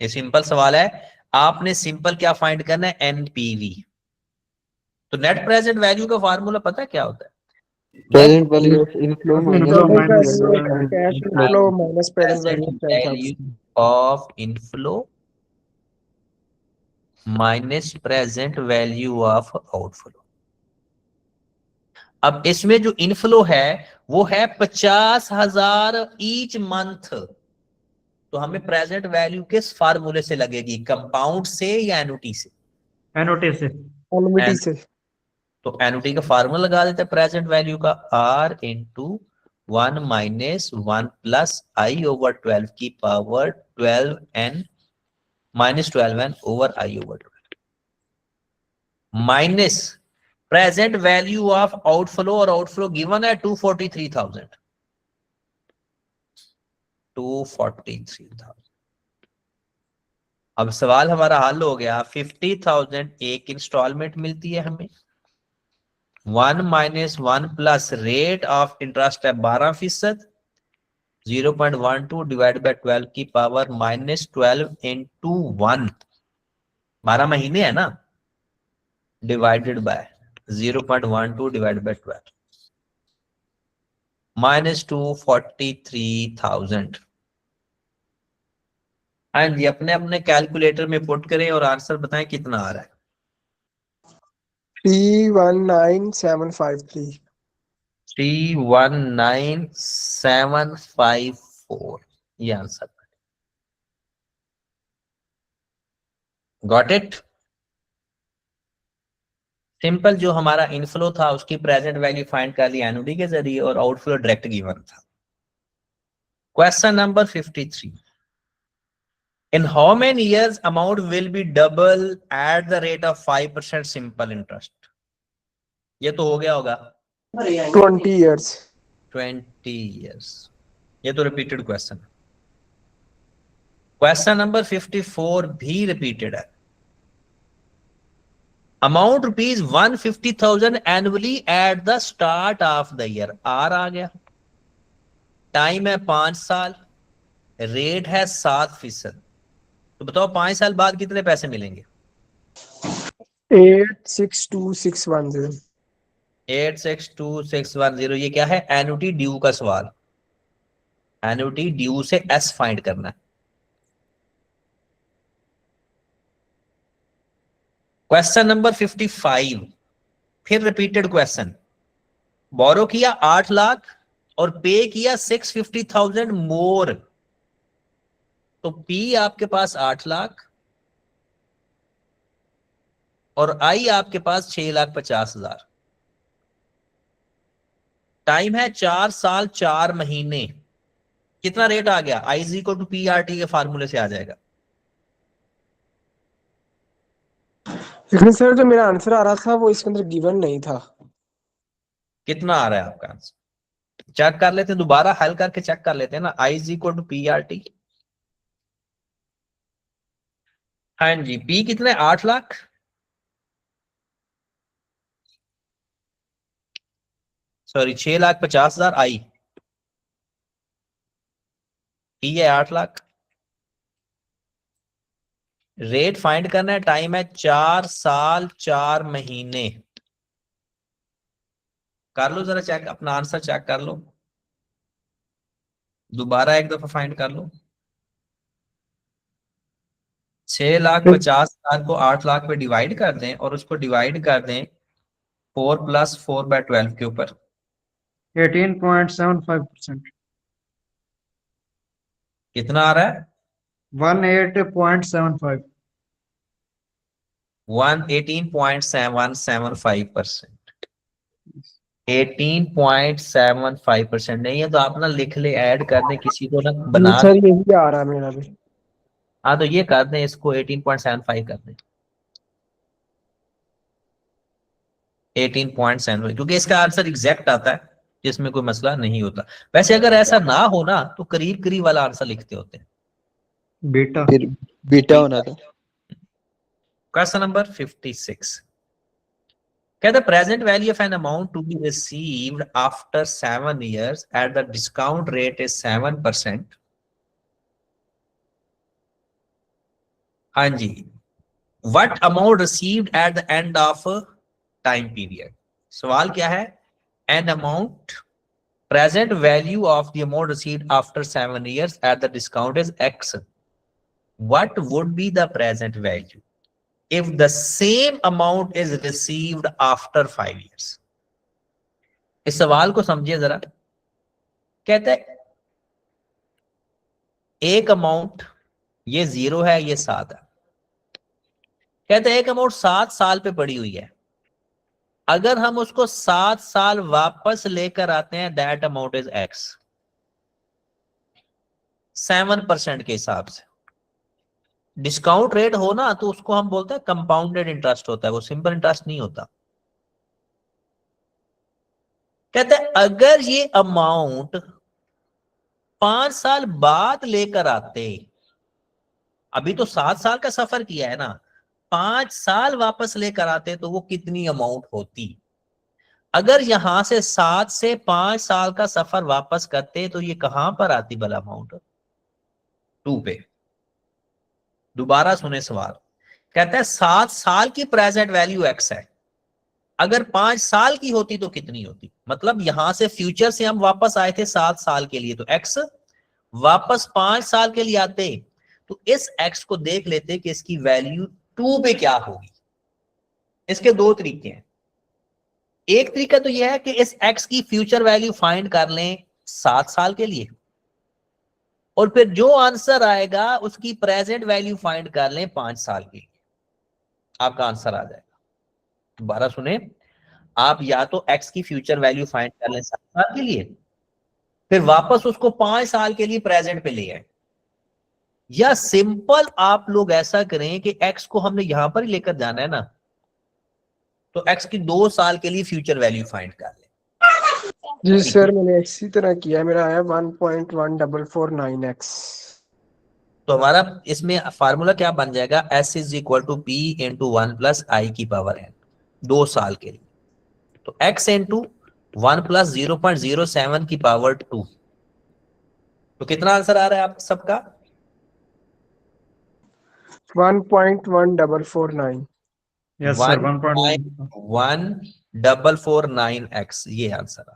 ये सिंपल सवाल है, आपने सिंपल क्या फाइंड करना है एनपीवी। तो नेट प्रेजेंट वैल्यू का फार्मूला पता है क्या होता है? Present value inflow cash inflow minus present value of inflow minus present value of outflow. अब इसमें जो इनफ्लो है वो है 50,000 ईच मंथ। तो हमें प्रेजेंट वैल्यू किस फार्मूले से लगेगी, कंपाउंड से या एनुटी से? एनुटी से। एनुटी से। तो एनुटी का फार्मूला लगा देते हैं प्रेजेंट वैल्यू का, R into 1 minus 1 plus I over 12 की power 12n -12n over I over 12 minus present value of outflow, और आउटफ्लो गिवन है 243,000 243,000। अब सवाल हमारा हल हो गया। 50,000 एक इंस्टॉलमेंट मिलती है हमें, 1 - 1 प्लस रेट ऑफ इंटरेस्ट है 12%, 0.12 डिवाइड बाय 12 की पावर -12 इंटू 1, 12 महीने है ना, डिवाइडेड बाय 0.12 डिवाइड बाय 12 -243,000। हाँ जी, अपने अपने कैलकुलेटर में पुट करें और आंसर बताएं कितना आ रहा है। 319753। 319754 ये आंसर। Got it. सिंपल, जो हमारा इनफ्लो था उसकी प्रेजेंट वैल्यू फाइंड कर ली एनुटी के जरिए, और आउटफ्लो डायरेक्ट गिवन था। Question number 53, in how many years amount will be double at the rate of 5% simple interest? ये तो हो गया होगा 20 years। 20 years। ये तो रिपीटेड क्वेश्चन। क्वेश्चन नंबर 54 भी रिपीटेड है। Amount ₹150,000 annually at the start of the year. R आ गया, टाइम है 5 साल, रेट है 7%। तो बताओ 5 साल बाद कितने पैसे मिलेंगे? 862610। 862610। ये क्या है? एनुटी ड्यू का सवाल। एनुटी ड्यू से एस फाइंड करना है। क्वेश्चन नंबर 55 फिर रिपीटेड क्वेश्चन। बोरो किया 8 लाख और पे किया 650,000 मोर। तो पी आपके पास 8 लाख और आई आपके पास 6,50,000। टाइम है 4 साल 4 महीने। कितना रेट आ गया? I is equal to P R T के फार्मूले से आ जाएगा। लेकिन सर जो मेरा आंसर आ रहा था वो इसके अंदर गिवन नहीं था। कितना आ रहा है आपका आंसर? चेक कर लेते हैं, दोबारा हल करके चेक कर लेते हैं ना। I is equal to P R T. हाँ जी, पी कितने? 8 लाख। सॉरी 6,50,000। आई पी है 8 लाख। रेट फाइंड करना है, टाइम है 4 साल 4 महीने। कर लो जरा चेक, अपना आंसर चेक कर लो, दोबारा एक दफा फाइंड कर लो। 6,50,000 को 8 लाख पे डिवाइड कर दें और उसको डिवाइड कर दें 4 + 4/12 के ऊपर। 18.75%। कितना आ रहा है? 18.75। 18.775%। 18.75% नहीं है तो आप ना लिख ले, ऐड कर दें किसी को ना, बना। सर यही आ रहा है मेरा भी। हाँ तो ये कर दें, इसको 18.75 कर दें। 18.75, क्योंकि इसका आंसर एग्जैक्ट आता है, जिसमें कोई मसला नहीं होता। वैसे अगर ऐसा ना हो ना तो करीब करीब वाला आंसर लिखते होते हैं। बेटा फिर बीटा होना था। क्वेश्चन नंबर 56, क्या the present value of an amount to be received after 7 years at the discount rate is 7%? हाँ जी, what amount received at the end of a time period? सवाल क्या है? An amount, present value of the amount received after 7 years at the discount is X. What would be the present value if the same amount is received after 5 years? इस सवाल को समझिए जरा। कहते हैं एक अमाउंट, ये 0 है, ये 7 है। कहते हैं एक अमाउंट 7 साल पे पड़ी हुई है, अगर हम उसको 7 साल वापस लेकर आते हैं, दैट अमाउंट इज एक्स। 7% के हिसाब से डिस्काउंट रेट हो ना तो उसको हम बोलते हैं कंपाउंडेड इंटरेस्ट होता है, वो सिंपल इंटरेस्ट नहीं होता। कहते हैं अगर ये अमाउंट 5 साल बाद लेकर आते, अभी तो 7 साल का सफर किया है ना, 5 साल वापस लेकर आते तो वो कितनी अमाउंट होती? अगर यहां से 7 से 5 साल का सफर वापस करते तो ये कहां पर आती भला अमाउंट? 2 पे। दोबारा सुने सवाल। कहता है 7 साल की प्रेजेंट वैल्यू एक्स है, अगर 5 साल की होती तो कितनी होती? मतलब यहां से फ्यूचर से हम वापस आए थे 7 साल के लिए, तो एक्स वापस 5 साल के लिए आते तो इस एक्स को देख लेते कि इसकी वैल्यू 2 पे क्या होगी। इसके 2 तरीके हैं। एक तरीका तो यह है कि इस एक्स की फ्यूचर वैल्यू फाइंड कर लें 7 साल के लिए, और फिर जो आंसर आएगा उसकी प्रेजेंट वैल्यू फाइंड कर लें 5 साल के लिए, आपका आंसर आ जाएगा। दोबारा सुने, आप या तो एक्स की फ्यूचर वैल्यू फाइंड कर लें 7 साल के लिए, फिर वापस उसको 5 साल के लिए प्रेजेंट पे ले आए, या सिंपल आप लोग ऐसा करें कि एक्स को हमने यहां पर ही लेकर जाना है ना, तो एक्स की 2 साल के लिए फ्यूचर वैल्यू फाइंड कर लें। जी सर मैंने इसी तरह किया, मेरा आया 1.1449x। तो हमारा इसमें फार्मूला क्या बन जाएगा? S is equal to P into 1 plus I की पावर n, 2 साल के लिए। तो x इंटू 1 प्लस 0.07 की पावर 2, तो कितना आंसर आ रहा है आप सबका? 1.1449। यस सर 1.1 1.149x, ये आंसर आ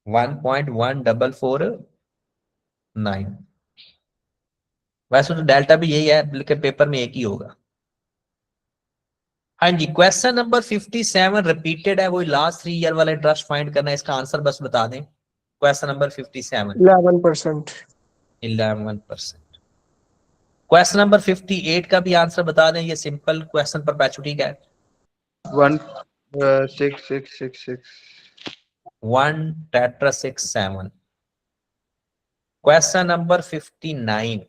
1.1449। वैसे तो डेल्टा भी यही है, लेकिन पेपर में एक ही होगा। हाँ जी, क्वेश्चन नंबर 57 रिपीटेड है, वही लास्ट 3 ईयर वाला इंटरेस्ट फाइंड करना है। इसका आंसर बस बता दें। Question number 57 11%। 11%। क्वेश्चन नंबर 58 का भी आंसर बता दें, ये सिंपल क्वेश्चन परपेचुइटी का है। 16666 1 tetra 6 7। Question number 59,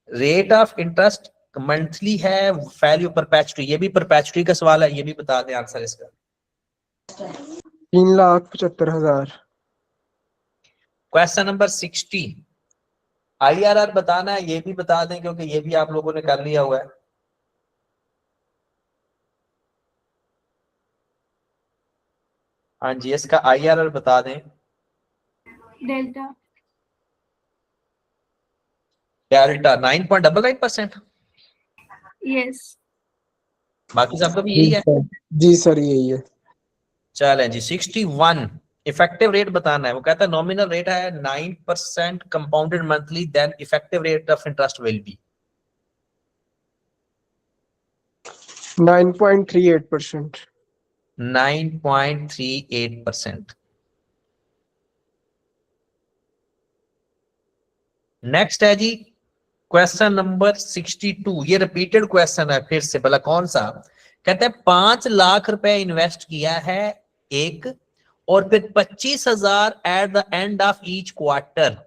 rate of interest monthly है, वैल्यू परपेचुइटी, ये भी परपेचुइटी का सवाल है, ये भी बता दें आंसर इसका। 3,75,000। क्वेश्चन नंबर 60, IRR बताना है, ये भी बता दें क्योंकि ये भी आप लोगों ने कर लिया हुआ है। हाँ जी, इसका IRR बता दें। Delta delta 9.99%। यस। बाकी सबका भी यही है। जी सर यही है। चलें जी, 61 इफेक्टिव रेट बताना है। वो कहता है नॉमिनल रेट है 9% compounded monthly, then effective rate of interest will be 9.38%। 9.38%। Next है जी क्वेश्चन नंबर 62, ये रिपीटेड क्वेश्चन है फिर से, भला कौन सा? कहते हैं 5 लाख रुपए इन्वेस्ट किया है एक, और फिर 25,000 at the end of each quarter,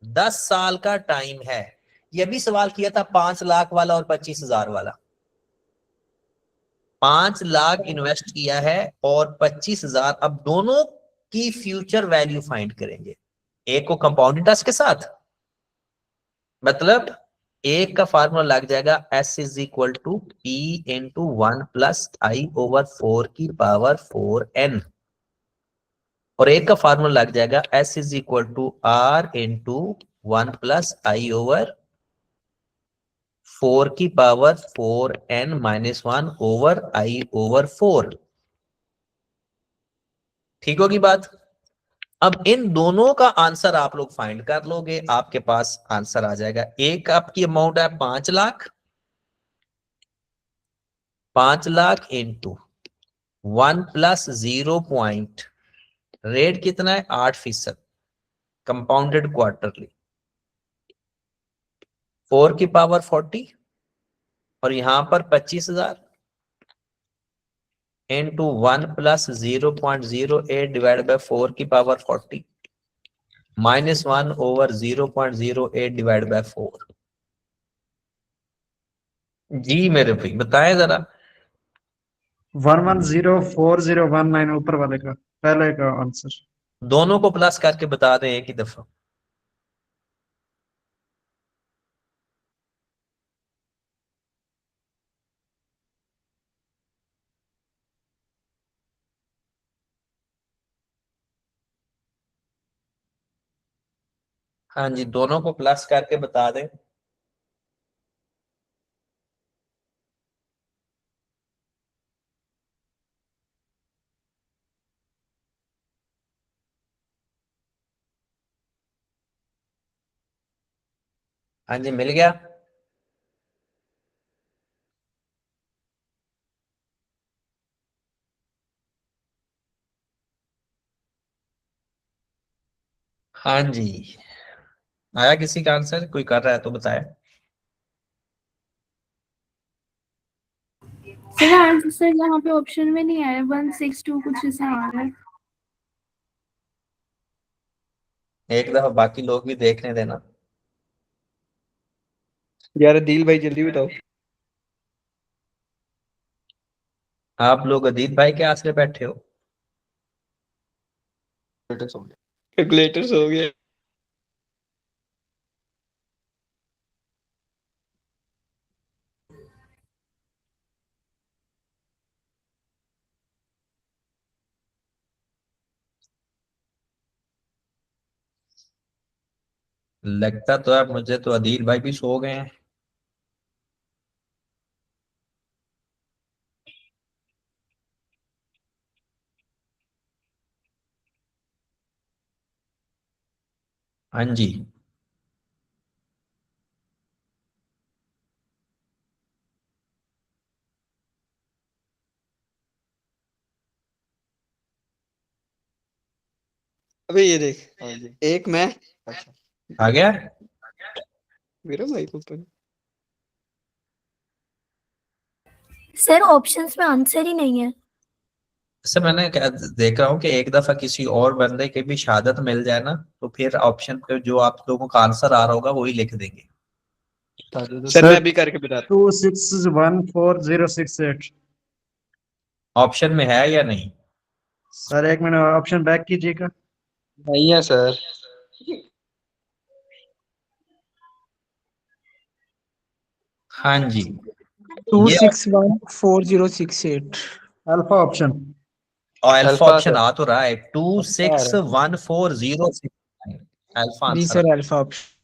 10 साल का टाइम है। ये भी सवाल किया था 5 लाख वाला और 25,000 वाला। 5 लाख इन्वेस्ट किया है और 25,000, अब दोनों की फ्यूचर वैल्यू फाइंड करेंगे, एक को कंपाउंड इंटरेस्ट के साथ, मतलब एक का फार्मूला लग जाएगा S is equal to P into 1 plus I over 4 की पावर 4n, और एक का फार्मूला लग जाएगा S is equal to R into 1 plus I over 4 की power 4n minus 1 over I over 4। ठीक होगी बात? अब इन दोनों का आंसर आप लोग फाइंड कर लोगे, आपके पास आंसर आ जाएगा। एक आपकी अमाउंट है 5 lakh, 5 lakh into 1 plus 0 point, rate कितना है 8%, कंपाउंडेड क्वार्टरली, 4 की पावर 40, और यहां पर 25,000 इंटू 1 प्लस 0.08 डिवाइड बाय 4 की पावर 40 -1/0.08 डिवाइड बाय 4। जी मेरे भाई बताएं जरा। 110401 ऊपर वाले का, पहले का आंसर। दोनों को प्लस करके बता दें एक ही दफा। हाँ जी, दोनों को प्लस करके बता दें। हाँ जी, मिल गया। हाँ जी, आया किसी का आंसर? कोई कर रहा है तो बताए। सर आंसर यहाँ पे ऑप्शन में नहीं आया, 162 कुछ ऐसा आ रहा है। एक दफा बाकी लोग भी देखने देना। यार अदील भाई जल्दी बताओ। आप लोग अदील भाई के आसरे बैठे हो। कैलकुलेटर्स हो गया। लगता तो है मुझे तो अदील भाई भी सो गए हैं। हाँ जी, अबे ये देख, एक मैं, अच्छा आ गया। मेरा माइक ऊपर। सर ऑप्शंस में आंसर ही नहीं है। इससे मैंने देख रहा हूँ कि एक दफा किसी और बंदे की भी शहादत मिल जाए ना, तो फिर ऑप्शन पे जो आप लोगों का आंसर आ रहा होगा वही लिख देंगे। सर मैं भी करके बताता 26140668। ऑप्शन में है या नहीं? सर एक मिनट ऑप्शन बैक कीजिएगा। नहीं है सर। हाँ जी, 2614068। Alpha option. और अल्फा अल्फा ऑप्शन सर। आ तो रहा है 261406। अल्फा जी आंसर। Sir alpha option.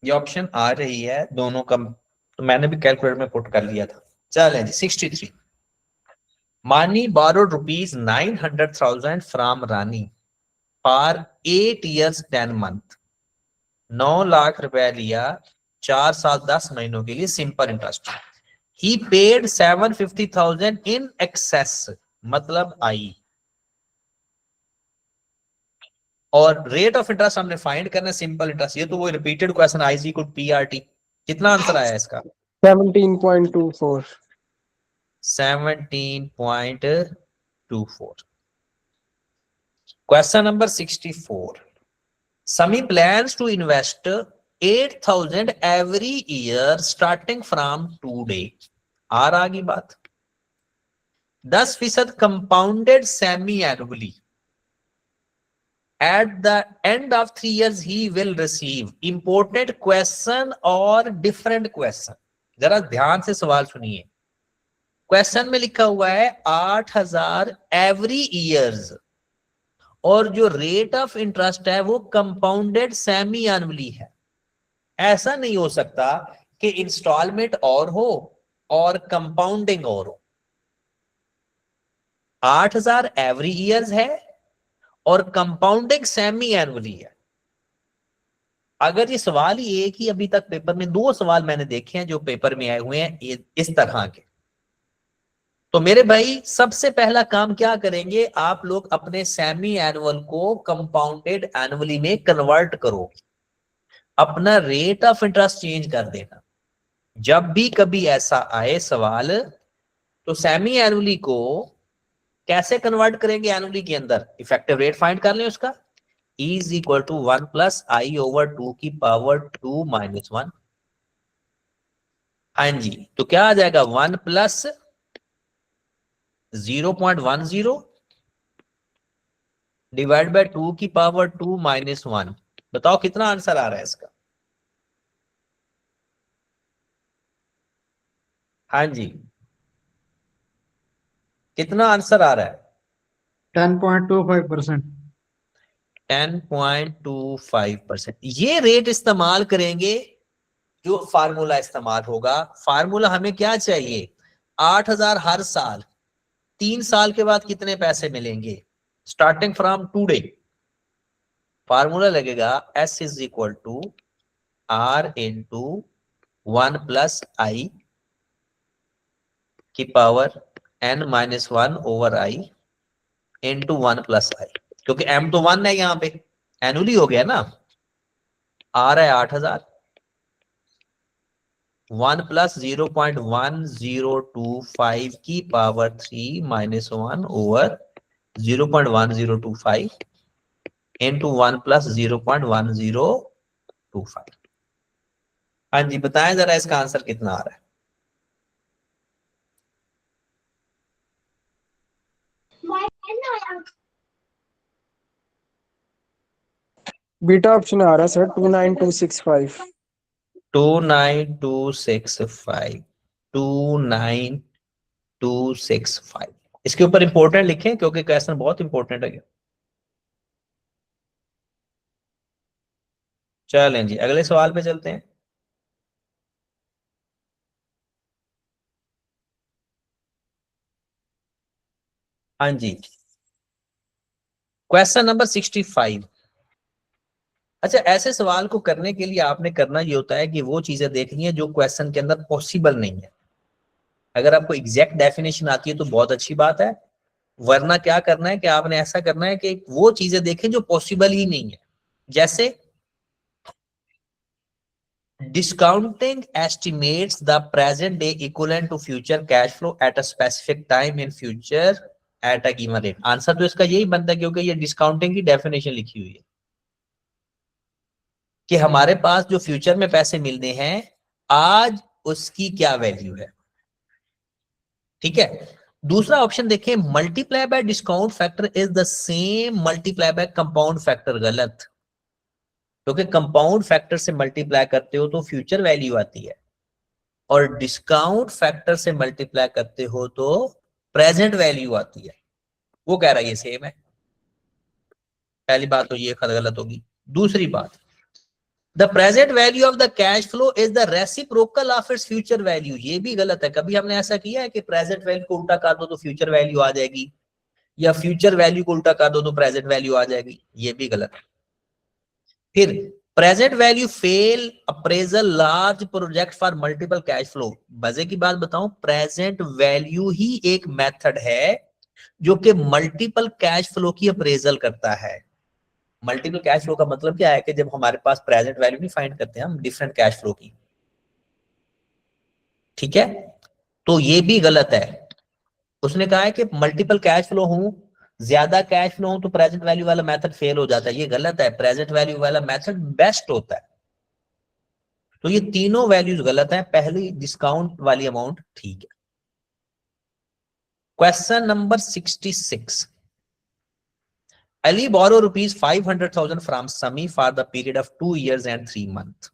ये ऑप्शन आ रही है दोनों का, तो मैंने भी कैलकुलेटर में पुट कर लिया था। चलें जी, 63। मानी borrowed ₹900,000 from Rani for 8 years 10 month। 9 lakh रुपया लिया 4 साल 10 महीनों के लिए simple interest. He paid 750,000 in excess, मतलब आई। और रेट ऑफ इंटरेस्ट हमने फाइंड करना, सिंपल इंटरेस्ट। ये तो वो repeated question I equal PRT. कितना आंसर आया इसका? 17.24। 17.24। Question number 64। Sami plans to invest 8,000 every year starting from today। आ गई बात। 10% compounded semi annually। At the end of 3 years he will receive। important question और different question। जरा ध्यान से सवाल सुनिए। क्वेश्चन में लिखा हुआ है 8,000 एवरी ईयर्स, और जो रेट ऑफ इंटरेस्ट है वो कंपाउंडेड सेमी एनुअली है। ऐसा नहीं हो सकता कि इंस्टॉलमेंट और हो और कंपाउंडिंग और हो। 8,000 एवरी ईयर्स है और कंपाउंडिंग सेमी एनुअली है। अगर ये सवाल ही एक ही, अभी तक पेपर में 2 सवाल मैंने देखे हैं जो पेपर में आए हुए हैं इस तरह के, तो मेरे भाई सबसे पहला काम क्या करेंगे, आप लोग अपने सेमी एनुअल को कंपाउंडेड एनुअली में कन्वर्ट करो। अपना रेट ऑफ इंटरेस्ट चेंज कर देना। जब भी कभी ऐसा आए सवाल, तो सेमी एनुअली को कैसे कन्वर्ट करेंगे एनुअली के अंदर? इफेक्टिव रेट फाइंड कर लें उसका, E is equal to 1 plus I over 2 की पावर 2 माइनस 1। हाँ जी, तो क्या आ जाएगा 1 प्लस 0.10 डिवाइड बाय 2 की पावर 2 माइनस 1। बताओ कितना आंसर आ रहा है इसका? हाँ जी, कितना आंसर आ रहा है? 10.25%। 10.25%। ये रेट इस्तेमाल करेंगे जो फार्मूला इस्तेमाल होगा। फार्मूला हमें क्या चाहिए? 8,000 हर साल, 3 साल के बाद कितने पैसे मिलेंगे स्टार्टिंग फ्रॉम टूडे। फार्मूला लगेगा S is equal to R into 1 plus I की power n minus 1 over I into 1 plus I, क्योंकि m तो 1 है यहां पे, एनुअली हो गया ना। आ रहा है 8,000, 1 प्लस 0.1025 की power 3 minus 1 over 0.1025 into 1 plus 0.1025। हाँ जी, बताएं जरा इसका आंसर कितना आ रहा है? बीटा ऑप्शन आ रहा है सर 29265। 29265, 29265। इसके ऊपर इंपॉर्टेंट लिखें क्योंकि क्वेश्चन बहुत इंपॉर्टेंट है। चलें जी, अगले सवाल पे चलते हैं। हाँ जी, क्वेश्चन नंबर 65। अच्छा, ऐसे सवाल को करने के लिए आपने करना ये होता है कि वो चीजें देखनी है जो क्वेश्चन के अंदर पॉसिबल नहीं है। अगर आपको एग्जैक्ट डेफिनेशन आती है तो बहुत अच्छी बात है, वरना क्या करना है कि आपने ऐसा करना है कि वो चीजें देखें जो पॉसिबल ही नहीं है। जैसे discounting estimates the present day equivalent to future cash flow at a specific time in future at a given rate. Answer तो इसका यही बनता है क्योंकि ये डिस्काउंटिंग की डेफिनेशन लिखी हुई है कि हमारे पास जो फ्यूचर में पैसे मिलने हैं आज उसकी क्या वैल्यू है। ठीक है, दूसरा ऑप्शन देखें, multiply by discount factor is the same multiply by compound factor. गलत, क्योंकि कंपाउंड फैक्टर से मल्टीप्लाई करते हो तो फ्यूचर वैल्यू आती है और डिस्काउंट फैक्टर से मल्टीप्लाई करते हो तो प्रेजेंट वैल्यू आती है। वो कह रहा है ये सेम है। पहली बात तो ये गलत होगी। दूसरी बात, the present value of the cash flow is the reciprocal of its future value. ये भी गलत है। कभी हमने ऐसा किया है कि प्रेजेंट वैल्यू को उल्टा कर दो तो फ्यूचर वैल्यू आ जाएगी, या फ्यूचर वैल्यू को उल्टा कर दो तो प्रेजेंट वैल्यू आ जाएगी? ये भी गलत है। फिर present value fail appraisal large project for multiple cash flow. मजे की बात बताऊं, प्रेजेंट वैल्यू ही एक मेथड है जो कि मल्टीपल कैश फ्लो की अप्रेजल करता है। मल्टीपल कैश फ्लो का मतलब क्या है कि जब हमारे पास प्रेजेंट वैल्यू नहीं फाइंड करते हम डिफरेंट कैश फ्लो की। ठीक है, तो ये भी गलत है। उसने कहा है कि मल्टीपल कैश फ्लो हूं, ज्यादा कैश फ्लो हो तो प्रेजेंट वैल्यू वाला मेथड फेल हो जाता है। ये गलत है, प्रेजेंट वैल्यू वाला मेथड बेस्ट होता है। तो ये तीनों वैल्यूज गलत है। पहली डिस्काउंट वाली अमाउंट ठीक है। Question number 66। Ali borrow rupees 500,000 from Sami for the period of 2 years and 3 months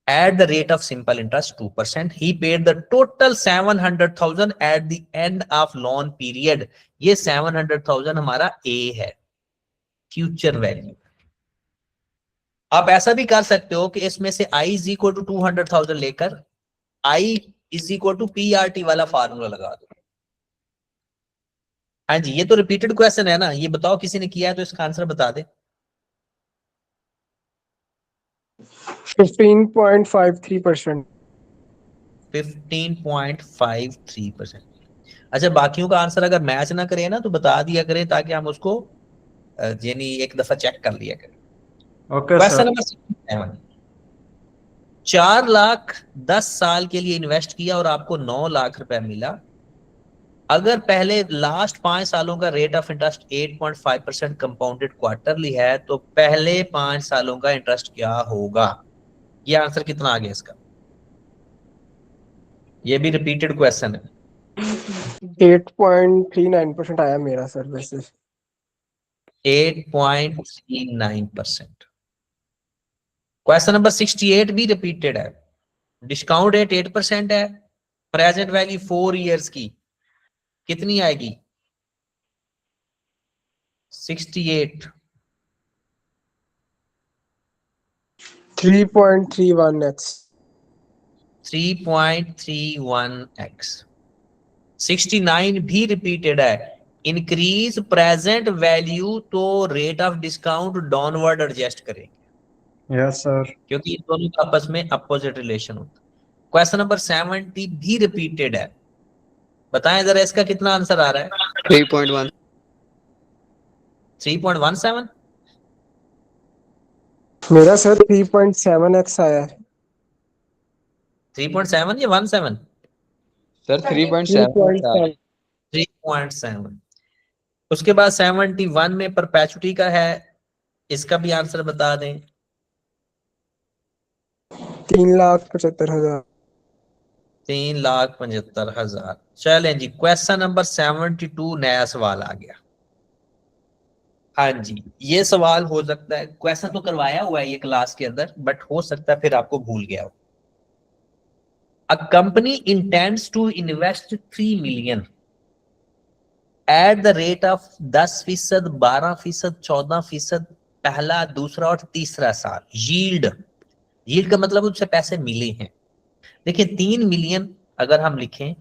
at the rate of simple interest 2%. He paid the total 700,000 at the end of loan period. ये 700,000 हमारा A है, फ्यूचर वैल्यू। आप ऐसा भी कर सकते हो कि इसमें से I इज इक्वल टू 200,000 लेकर I is equal to PRT वाला फार्मूला लगा दो। हाँ जी, ये तो रिपीटेड क्वेश्चन है ना। ये बताओ किसी ने किया है तो इसका आंसर बता दे। 15.53%। 15.53%। अच्छा, बाकियों का आंसर अगर मैच ना करे ना तो बता दिया करें ताकि हम उसको यानी एक दफा चेक कर लिया करें। Okay question sir. Number 67। 4 lakh 10 साल के लिए इन्वेस्ट किया और आपको 9 लाख रुपए मिला। अगर पहले लास्ट 5 सालों का rate of interest 8.5% compounded quarterly है तो पहले 5 सालों का इंटरेस्ट क्या होगा? ये आंसर कितना आ गया इसका? ये भी रिपीटेड क्वेश्चन है। 8.39% आया मेरा सर वैसे। 8.39%। क्वेश्चन नंबर 68 भी रिपीटेड है। डिस्काउंट रेट 8% है, प्रेजेंट वैल्यू 4 इयर्स की कितनी आएगी? 68 3.31x 3.31x। 69 भी रिपीटेड है। इंक्रीज प्रेजेंट वैल्यू तो rate of discount downward adjust करेंगे यस सर। क्योंकि इन दोनों का आपस में अपोजिट रिलेशन होता है। क्वेश्चन नंबर 70 भी रिपीटेड है। बताएं जरा इसका कितना आंसर आ रहा है? 3.1 3.17। मेरा सर 3.7x आया है। 3.7 या 17? सर 3.7 3.7 3.7। उसके बाद 71 में परपेचुटी का है, इसका भी आंसर बता दें। 3,75,000 3,75,000। चलें जी, क्वेश्चन नंबर 72 नया सवाल आ गया। हाँ जी, ये सवाल हो सकता है, क्वेश्चन तो करवाया हुआ है ये क्लास के अंदर, बट हो सकता है फिर आपको भूल गया हो। A company intends to invest 3 million at the rate of 10%, 12%, 14%, पहला, दूसरा और तीसरा साल। यील्ड का मतलब उससे पैसे मिले हैं। देखिए 3 मिलियन अगर हम लिखें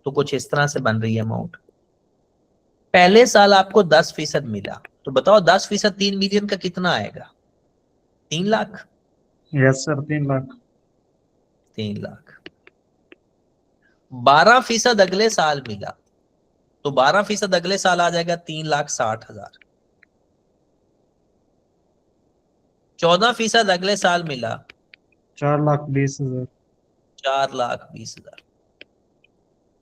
तो कुछ इस तरह से बन रही है अमाउंट। पहले साल आपको 10% मिला, तो बताओ 10% 3 मिलियन का कितना आएगा? 3 लाख। Yes sir 3 lakh. 3 लाख। 12% अगले साल मिला, तो 12% अगले साल आ जाएगा 3,60,000। 14% अगले साल मिला 4,20,000। 4,20,000।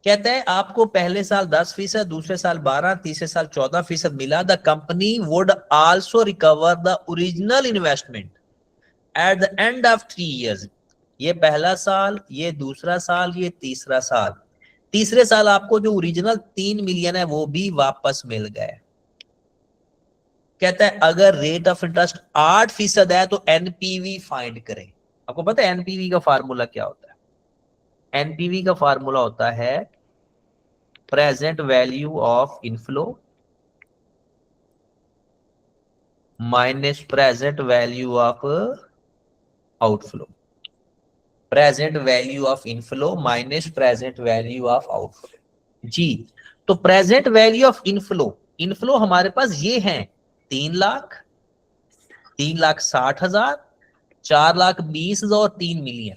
कहते हैं आपको पहले साल 10%, दूसरे साल 12%, तीसरे साल 14% मिला। The company would also recover the original investment at the end of 3 years. ये पहला साल, ये दूसरा साल, ये तीसरा साल। तीसरे साल आपको जो ओरिजिनल 3 मिलियन है वो भी वापस मिल गए। कहता है अगर रेट ऑफ इंटरेस्ट 8% है तो एनपीवी फाइंड करें। आपको पता है एनपीवी का फार्मूला क्या होता है? एनपीवी का फार्मूला होता है present value of inflow minus present value of outflow. Present value of inflow minus present value of outflow. जी, तो प्रेजेंट वैल्यू ऑफ इनफ्लो हमारे पास ये हैं 3 लाख, 3,60,000, 4,20,000 और 3 मिलियन।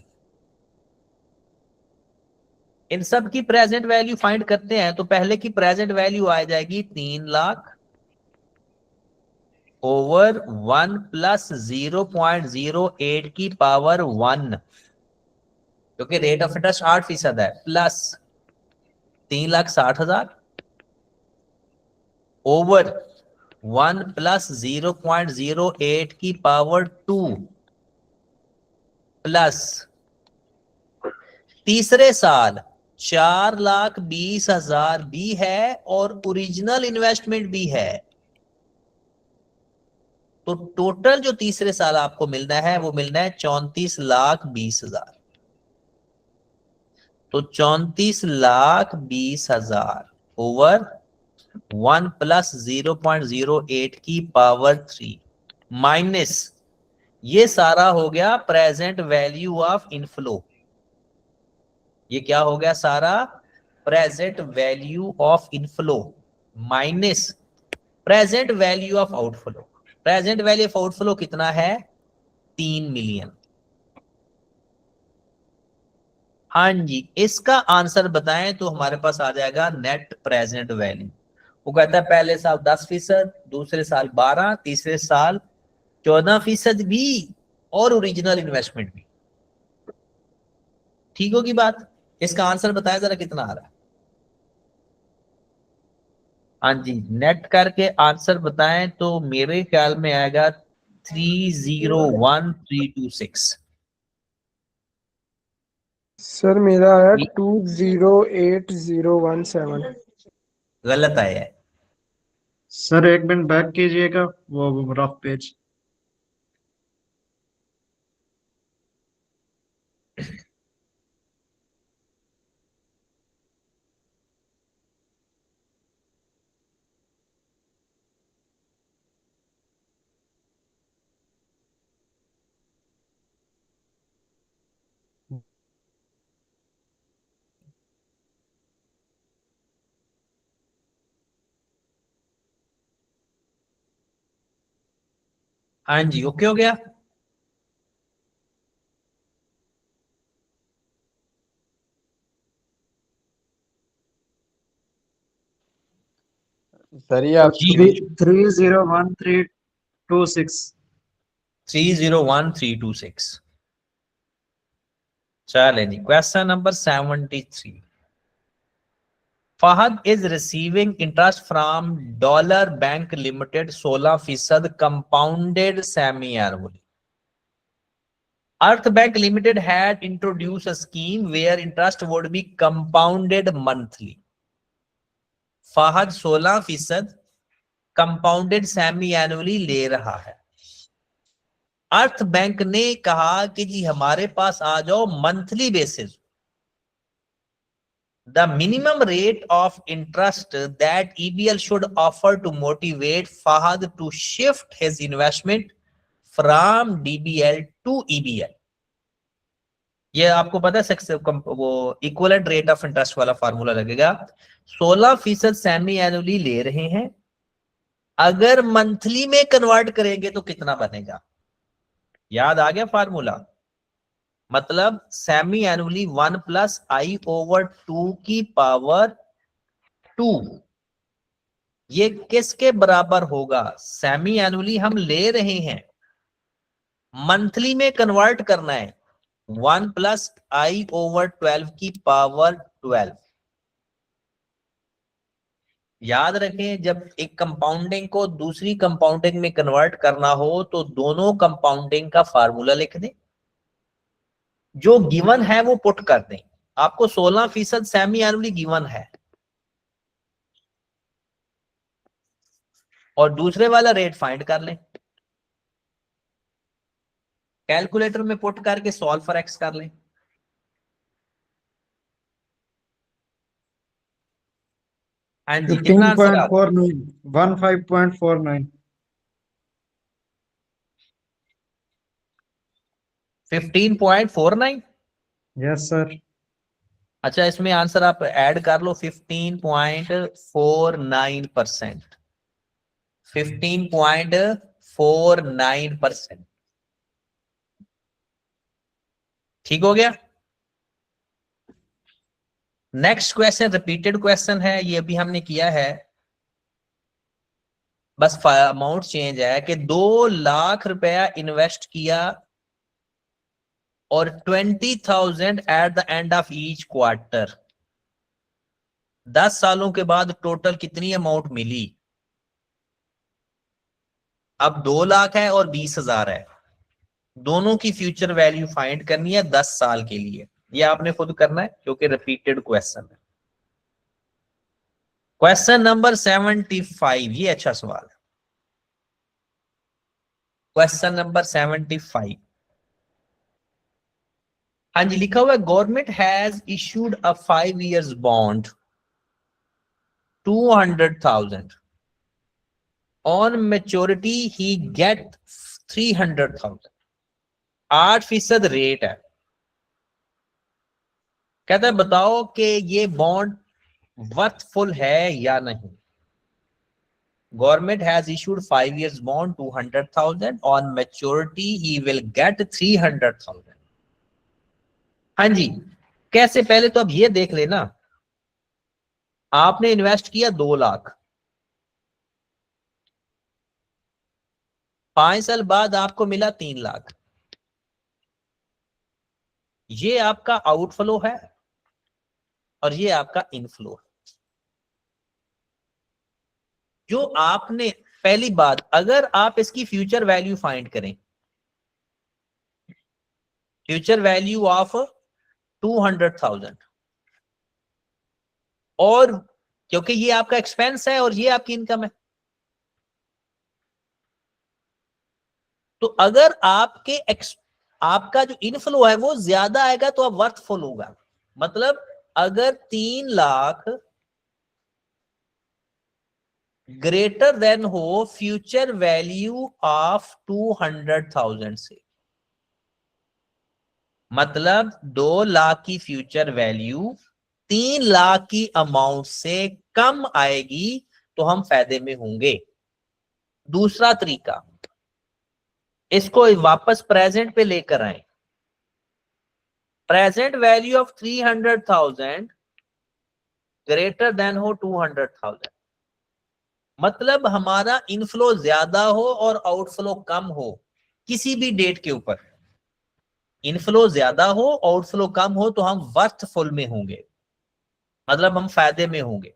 इन सब की प्रेजेंट वैल्यू फाइंड करते हैं तो पहले की प्रेजेंट वैल्यू आ जाएगी 3 लाख ओवर 1 प्लस 0.08 की पावर 1, क्योंकि रेट ऑफ इंटरेस्ट 8% है, प्लस 3,60,000 ओवर 1 प्लस 0.08 की पावर 2 प्लस तीसरे साल 4,20,000 भी है और ओरिजिनल इन्वेस्टमेंट भी है। तो टोटल जो तीसरे साल आपको मिलना है वो मिलना है 34,20,000। तो 34,20,000 ओवर 1 प्लस 0.08 की पावर 3 माइनस ये सारा हो गया प्रेजेंट वैल्यू ऑफ इनफ्लो। ये क्या हो गया सारा? Present value of inflow minus present value of outflow. Present value of outflow कितना है? 3 मिलियन। हाँ जी, इसका आंसर बताएं तो हमारे पास आ जाएगा नेट प्रेजेंट वैल्यू। वो कहता है पहले साल 10%, दूसरे साल 12%, तीसरे साल 14% भी और ओरिजिनल इन्वेस्टमेंट भी। ठीक होगी बात? इसका आंसर बताया जरा कितना आ रहा है? हाँ जी, नेट करके आंसर बताएं तो मेरे ख्याल में आएगा 301326। सर मेरा है 208017। गलत आया है। सर एक मिनट बैक कीजिएगा, वो रफ पेज। हाँ जी, ओके हो गया। सर ये आप जी 301326। 301326। चले जी, question number 73। Fahad is receiving interest from dollar bank limited 16% compounded semi annually. Earth Bank Limited had introduced a scheme where interest would be compounded monthly. Fahad 16% compounded semi annually ले रहा है. अर्थ बैंक ने कहा कि जी हमारे पास आ जाओ monthly basis. The minimum rate of interest that EBL should offer to motivate Fahad to shift his investment from DBL to EBL. ये आपको पता है वो इक्विवेलेंट रेट ऑफ इंटरेस्ट वाला फार्मूला लगेगा. 16% सेमी एनुअली ले रहे हैं, अगर मंथली में कन्वर्ट करेंगे तो कितना बनेगा? याद आ गया फार्मूला? मतलब सेमी एनुअली 1 + i/2 की पावर 2. ये किसके बराबर होगा? सेमी एनुअली हम ले रहे हैं, मंथली में कन्वर्ट करना है 1 + i/12 की पावर 12. याद रखें, जब एक कंपाउंडिंग को दूसरी कंपाउंडिंग में कन्वर्ट करना हो तो दोनों कंपाउंडिंग का फार्मूला लिख दें, जो गिवन है वो पुट कर दें. आपको 16% सेमी एनुअली गिवन है और दूसरे वाला रेट फाइंड कर लें. कैलकुलेटर में पुट करके सॉल्व फॉर एक्स कर लें. हाँ जी, कितना आंसर आ 15.49 15.49. Yes sir. अच्छा, इसमें आंसर आप ऐड कर लो 15.49%. 15.49%. ठीक हो गया. नेक्स्ट क्वेश्चन रिपीटेड क्वेश्चन है, ये भी हमने किया है, बस अमाउंट चेंज है कि 2 लाख रुपया इन्वेस्ट किया और 20,000 at the end of each quarter. 10 सालों के बाद टोटल कितनी अमाउंट मिली? अब 2 लाख है और 20,000 है, दोनों की फ्यूचर वैल्यू फाइंड करनी है 10 साल के लिए. ये आपने खुद करना है क्योंकि रिपीटेड क्वेश्चन है. क्वेश्चन नंबर 75, ये अच्छा सवाल है. Question number 75. हाँ जी, लिखा हुआ है government has issued a 5 years bond 200,000. On maturity he get 300,000. 8% रेट है. कहता है बताओ कि ये बॉन्ड वर्थफुल है या नहीं. Government has issued 5 years bond 200,000. On maturity he will get 300,000. हाँ जी, कैसे? पहले तो अब ये देख लेना, आपने इन्वेस्ट किया 2 लाख, 5 साल बाद आपको मिला 3 लाख. ये आपका आउटफ्लो है और ये आपका इनफ्लो है. जो आपने पहली बात, अगर आप इसकी फ्यूचर वैल्यू फाइंड करें, फ्यूचर वैल्यू ऑफ 200,000, और क्योंकि ये आपका एक्सपेंस है और ये आपकी इनकम है, तो अगर आपका जो इनफ्लो है वो ज्यादा आएगा तो आप वर्थफुल होगा। मतलब अगर 3 लाख ग्रेटर देन हो फ्यूचर वैल्यू ऑफ 200,000 से, मतलब 2 लाख की फ्यूचर वैल्यू 3 लाख की अमाउंट से कम आएगी तो हम फायदे में होंगे। दूसरा तरीका, इसको वापस प्रेजेंट पे लेकर आए। Present value of 300,000 greater than हो 200,000, मतलब हमारा इनफ्लो ज्यादा हो और आउटफ्लो कम हो किसी भी डेट के ऊपर, इनफ्लो ज्यादा हो आउटफ्लो कम हो तो हम वर्थफुल में होंगे, मतलब हम फायदे में होंगे।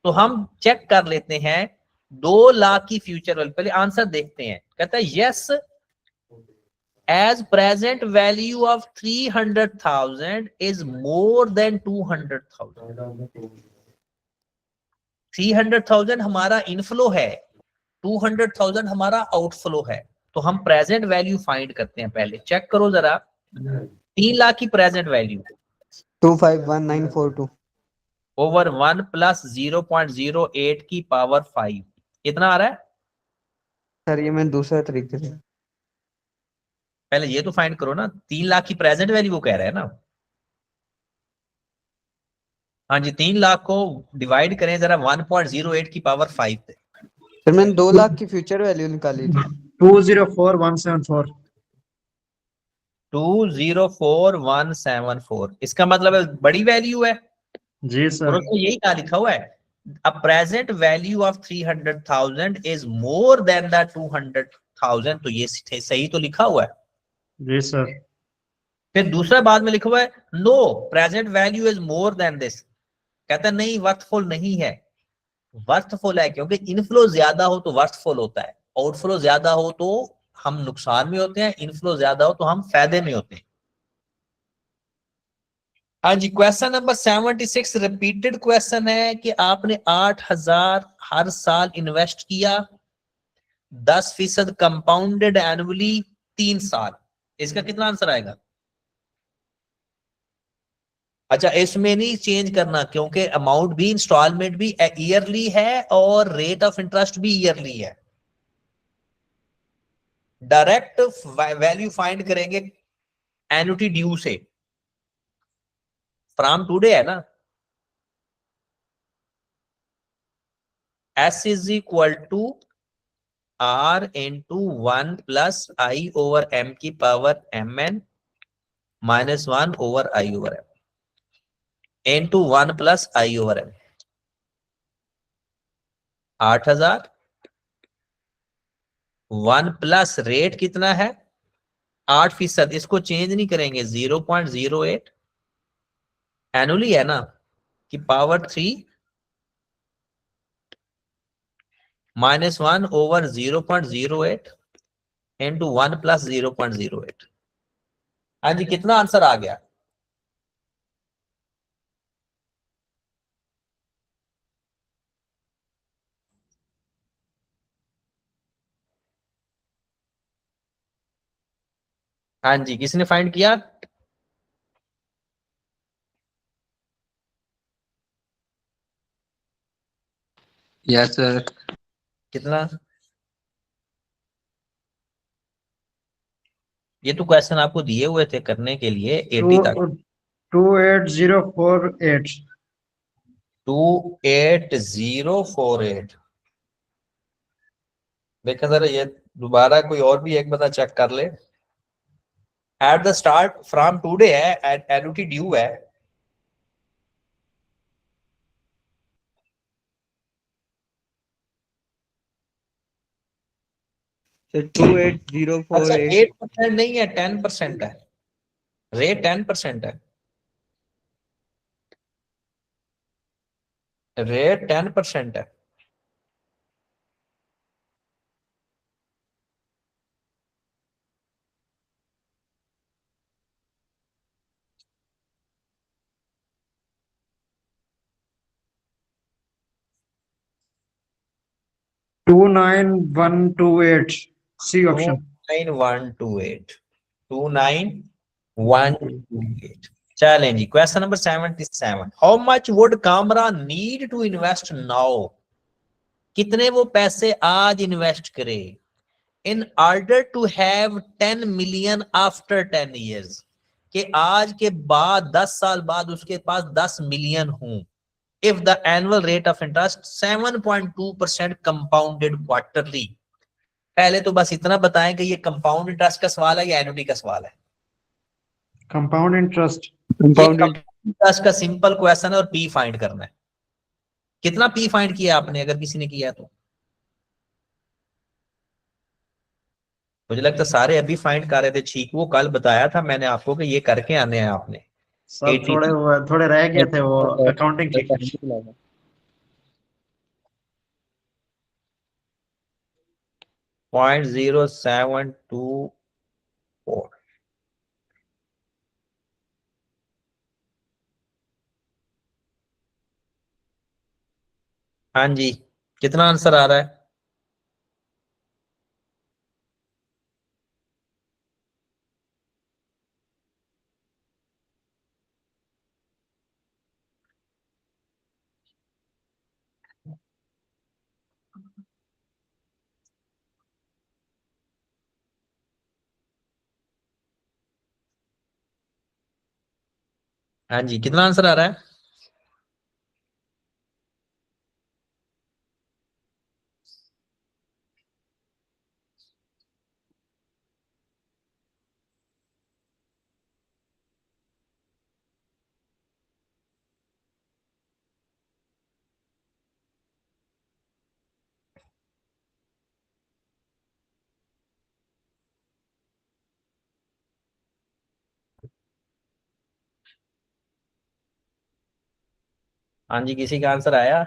तो हम चेक कर लेते हैं 2 लाख की फ्यूचर वैल्यू, पहले आंसर देखते हैं। कहता है yes, as present value of 300,000 is more than 200,000। 300,000 हमारा इनफ्लो है, 200,000 हमारा आउटफ्लो है, तो हम प्रेजेंट वैल्यू फाइंड करते हैं। पहले चेक करो जरा, 3 लाख की प्रेजेंट वैल्यू 251942 ओवर 1 प्लस 0.08 की पावर 5 कितना आ रहा है? सर ये मैं दूसरा तरीके से, पहले ये तो फाइंड करो ना, 3 लाख की प्रेजेंट वैल्यू वो कह रहा है ना। हाँ जी, 3 लाख को डिवाइड करें जरा 1.08 की पावर 5 पे। सर मैंने 2 लाख की फ्यूचर वैल्यू निकाली थी। 204174। 204174, इसका मतलब है बड़ी वैल्यू है, जी और सर। उसमें यही कहा लिखा हुआ है, a present value of 300,000 is more than the 200,000, तो ये सही तो लिखा हुआ है। जी सर। फिर दूसरा बाद में लिखा हुआ है no present value is more than this, कहता है नहीं वर्थफुल नहीं है। वर्थफुल है क्योंकि इनफ्लो ज्यादा हो तो वर्थफुल होता है, आउटफ्लो ज्यादा हो तो हम नुकसान में होते हैं, इनफ्लो ज्यादा हो तो हम फायदे में होते हैं। हाँ जी, क्वेश्चन नंबर 76 रिपीटेड क्वेश्चन है कि आपने 8,000 हर साल इन्वेस्ट किया, 10% कंपाउंडेड एनुअली 3 साल, इसका कितना आंसर आएगा? अच्छा, इसमें नहीं चेंज करना क्योंकि अमाउंट भी इंस्टॉलमेंट भी ईयरली है और रेट ऑफ इंटरेस्ट भी ईयरली है। डायरेक्ट वैल्यू फाइंड करेंगे एन्युटी ड्यू से, फ्रॉम टुडे है ना। S is equal to R into 1 plus I over m की power mn minus 1 over I over m into 1 plus I over m। 8,000 1 plus rate कितना है 8%, इसको चेंज नहीं करेंगे, 0.08 एनुअली है ना, कि power 3 minus 1 over 0.08 into 1 plus 0.08। हाँ जी, कितना आंसर आ गया? हाँ जी, किसने फाइंड किया? Yes sir. कितना? ये तो क्वेश्चन आपको दिए हुए थे करने के लिए 80 तक। 28048। 28048, देखा जरा, ये दोबारा कोई और भी एक बता चेक कर ले। Eight the start from today है, एनुटी ड्यू है। सर अच्छा, 28048। 8% नहीं है, 10% है, रेट 10% है, रेट 10% है। 29128 सी ऑप्शन 29128 29128 चलें जी question number 77 how much would Kamra need to invest now कितने वो पैसे आज इन्वेस्ट करे in order to have 10 million after 10 years कि आज के बाद 10 साल बाद उसके पास 10 मिलियन हों if the annual rate of interest 7.2% compounded quarterly पहले तो बस इतना बताएं कि ये कंपाउंड इंटरेस्ट का सवाल है या एनुटी का सवाल है कंपाउंड इंटरेस्ट इंटरेस्ट का सिंपल क्वेश्चन है और पी फाइंड करना है कितना पी फाइंड किया आपने अगर किसी ने किया तो मुझे लगता है सारे अभी फाइंड कर रहे थे ठीक वो कल बताया था मैंने आपको कि ये करके आने हैं आपने सब थोड़े रह गए थे वो अकाउंटिंग की 0.0724 हाँ जी कितना आंसर आ रहा है हाँ जी कितना आंसर आ रहा है हाँ जी किसी का आंसर आया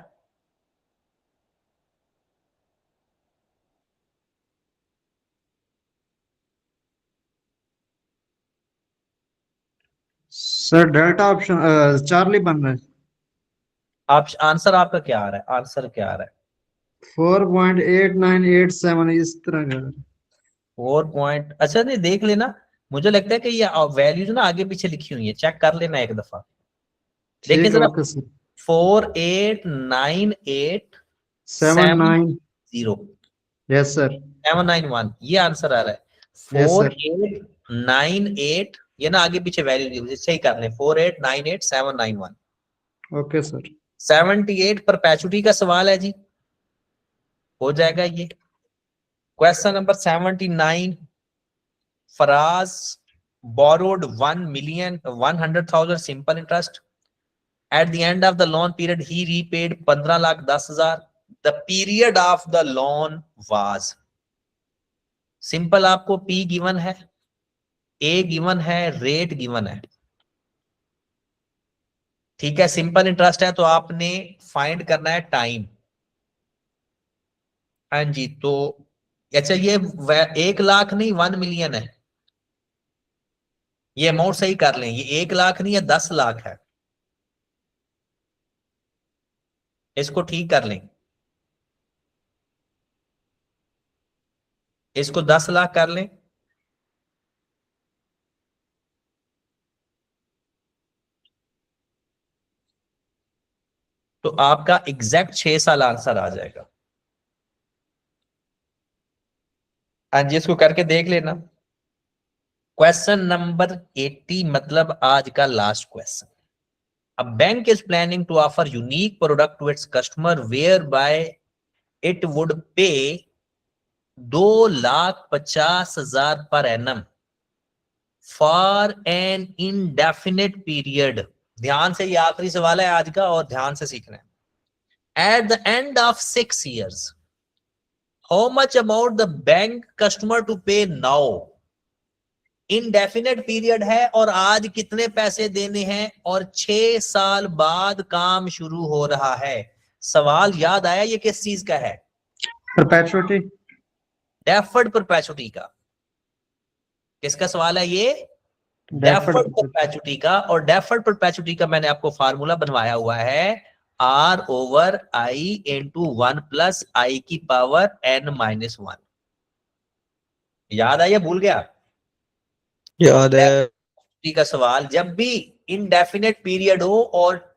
सर डेल्टा ऑप्शन चार्ली बन रहा है आप आंसर आपका क्या आ रहा है आंसर क्या आ रहा है 4.8987 इस तरह का 4 पॉइंट अच्छा नहीं देख लेना मुझे लगता है कि ये वैल्यूज ना आगे पीछे लिखी हुई है चेक कर लेना एक दफा देखिए जरा 489870 यस सर 791 ये आंसर आ रहा है 4898 ये ना आगे पीछे वैल्यू सही कर लें 4898791 ओके सर 78 परपेचुटी का सवाल है जी हो जाएगा ये question number 79 Faraz borrowed 1,100,000 simple interest at the end of the loan period he repaid 15,10,000 the period of the loan was simple आपको P given है A given है रेट गिवन है ठीक है सिंपल इंटरेस्ट है तो आपने फाइंड करना है टाइम हाँ जी तो अच्छा ये 1 लाख नहीं 1 मिलियन है ये अमाउंट सही कर लें ये 1 लाख नहीं है 10 लाख है इसको ठीक कर लें इसको 10 लाख कर लें तो आपका एग्जैक्ट 6 साल आंसर आ जाएगा हाँ जी इसको करके देख लेना क्वेश्चन नंबर 80 मतलब आज का last question A bank is planning to offer unique product to its customer whereby it would pay 2,50,000 per annum for an indefinite period ध्यान से ये आखिरी सवाल है आज का और ध्यान से सीखना है at the end of 6 years how much amount the bank customer to pay now indefinite period है और आज कितने पैसे देने हैं और 6 साल बाद काम शुरू हो रहा है सवाल याद आया ये किस चीज का है परपेचुटी डेफर्ड परपेचुटी का किसका सवाल है ये डेफर्ड परपेचुटी का और डेफर्ड परपेचुटी का मैंने आपको फार्मूला बनवाया हुआ है r over i into 1 plus i की पावर n-1। याद है या भूल गया? याद है। का सवाल, जब भी इनडेफिनेट पीरियड हो और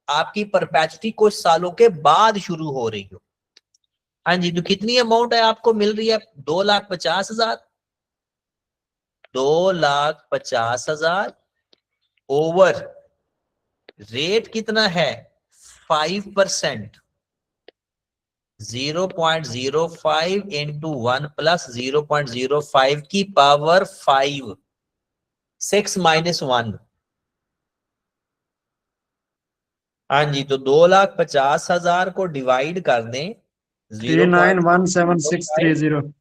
आपकी परपेचुटी कुछ सालों के बाद शुरू हो रही हो। हाँ जी, तो कितनी अमाउंट है आपको मिल रही है? 2,50,000। 2,50,000 ओवर रेट कितना है? 5%। 0.05 इंटू 1 प्लस 0.05 की पावर 5, 6 माइनस 1। हाँ जी, तो 2,50,000 को डिवाइड कर दें 3917,630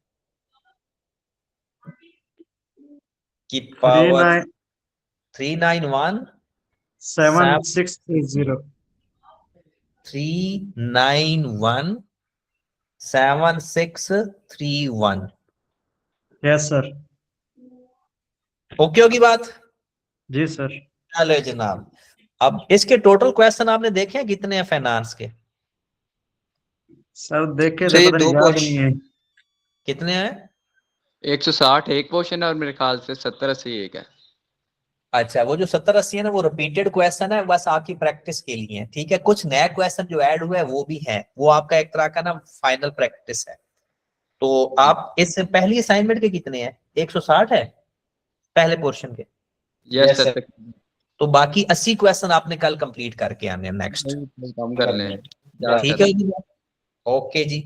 की पावर 391 7630 391 7631। Yes sir. ओके होगी बात? जी सर। चलो जनाब, अब इसके टोटल क्वेश्चन आपने देखे हैं कितने हैं फाइनेंस के? सर देखे सर, थे ये पता दो नहीं, याद नहीं है। कितने हैं? 160 एक क्वेश्चन है और मेरे ख्याल से 70-80 एक है। अच्छा, वो जो 70-80 है ना, वो रिपीटेड क्वेश्चन है, बस आपकी प्रैक्टिस के लिए है। ठीक है, कुछ नया क्वेश्चन जो ऐड हुआ है वो भी है, वो आपका एक तरह का ना फाइनल प्रैक्टिस है। तो आप इस पहली असाइनमेंट के कितने हैं? 160 है पहले पोर्शन के। Yes sir. तो बाकी 80 क्वेश्चन आपने कल कंप्लीट करके आने हैं नेक्स्ट। कम कर लें। ठीक है जी, ओके जी।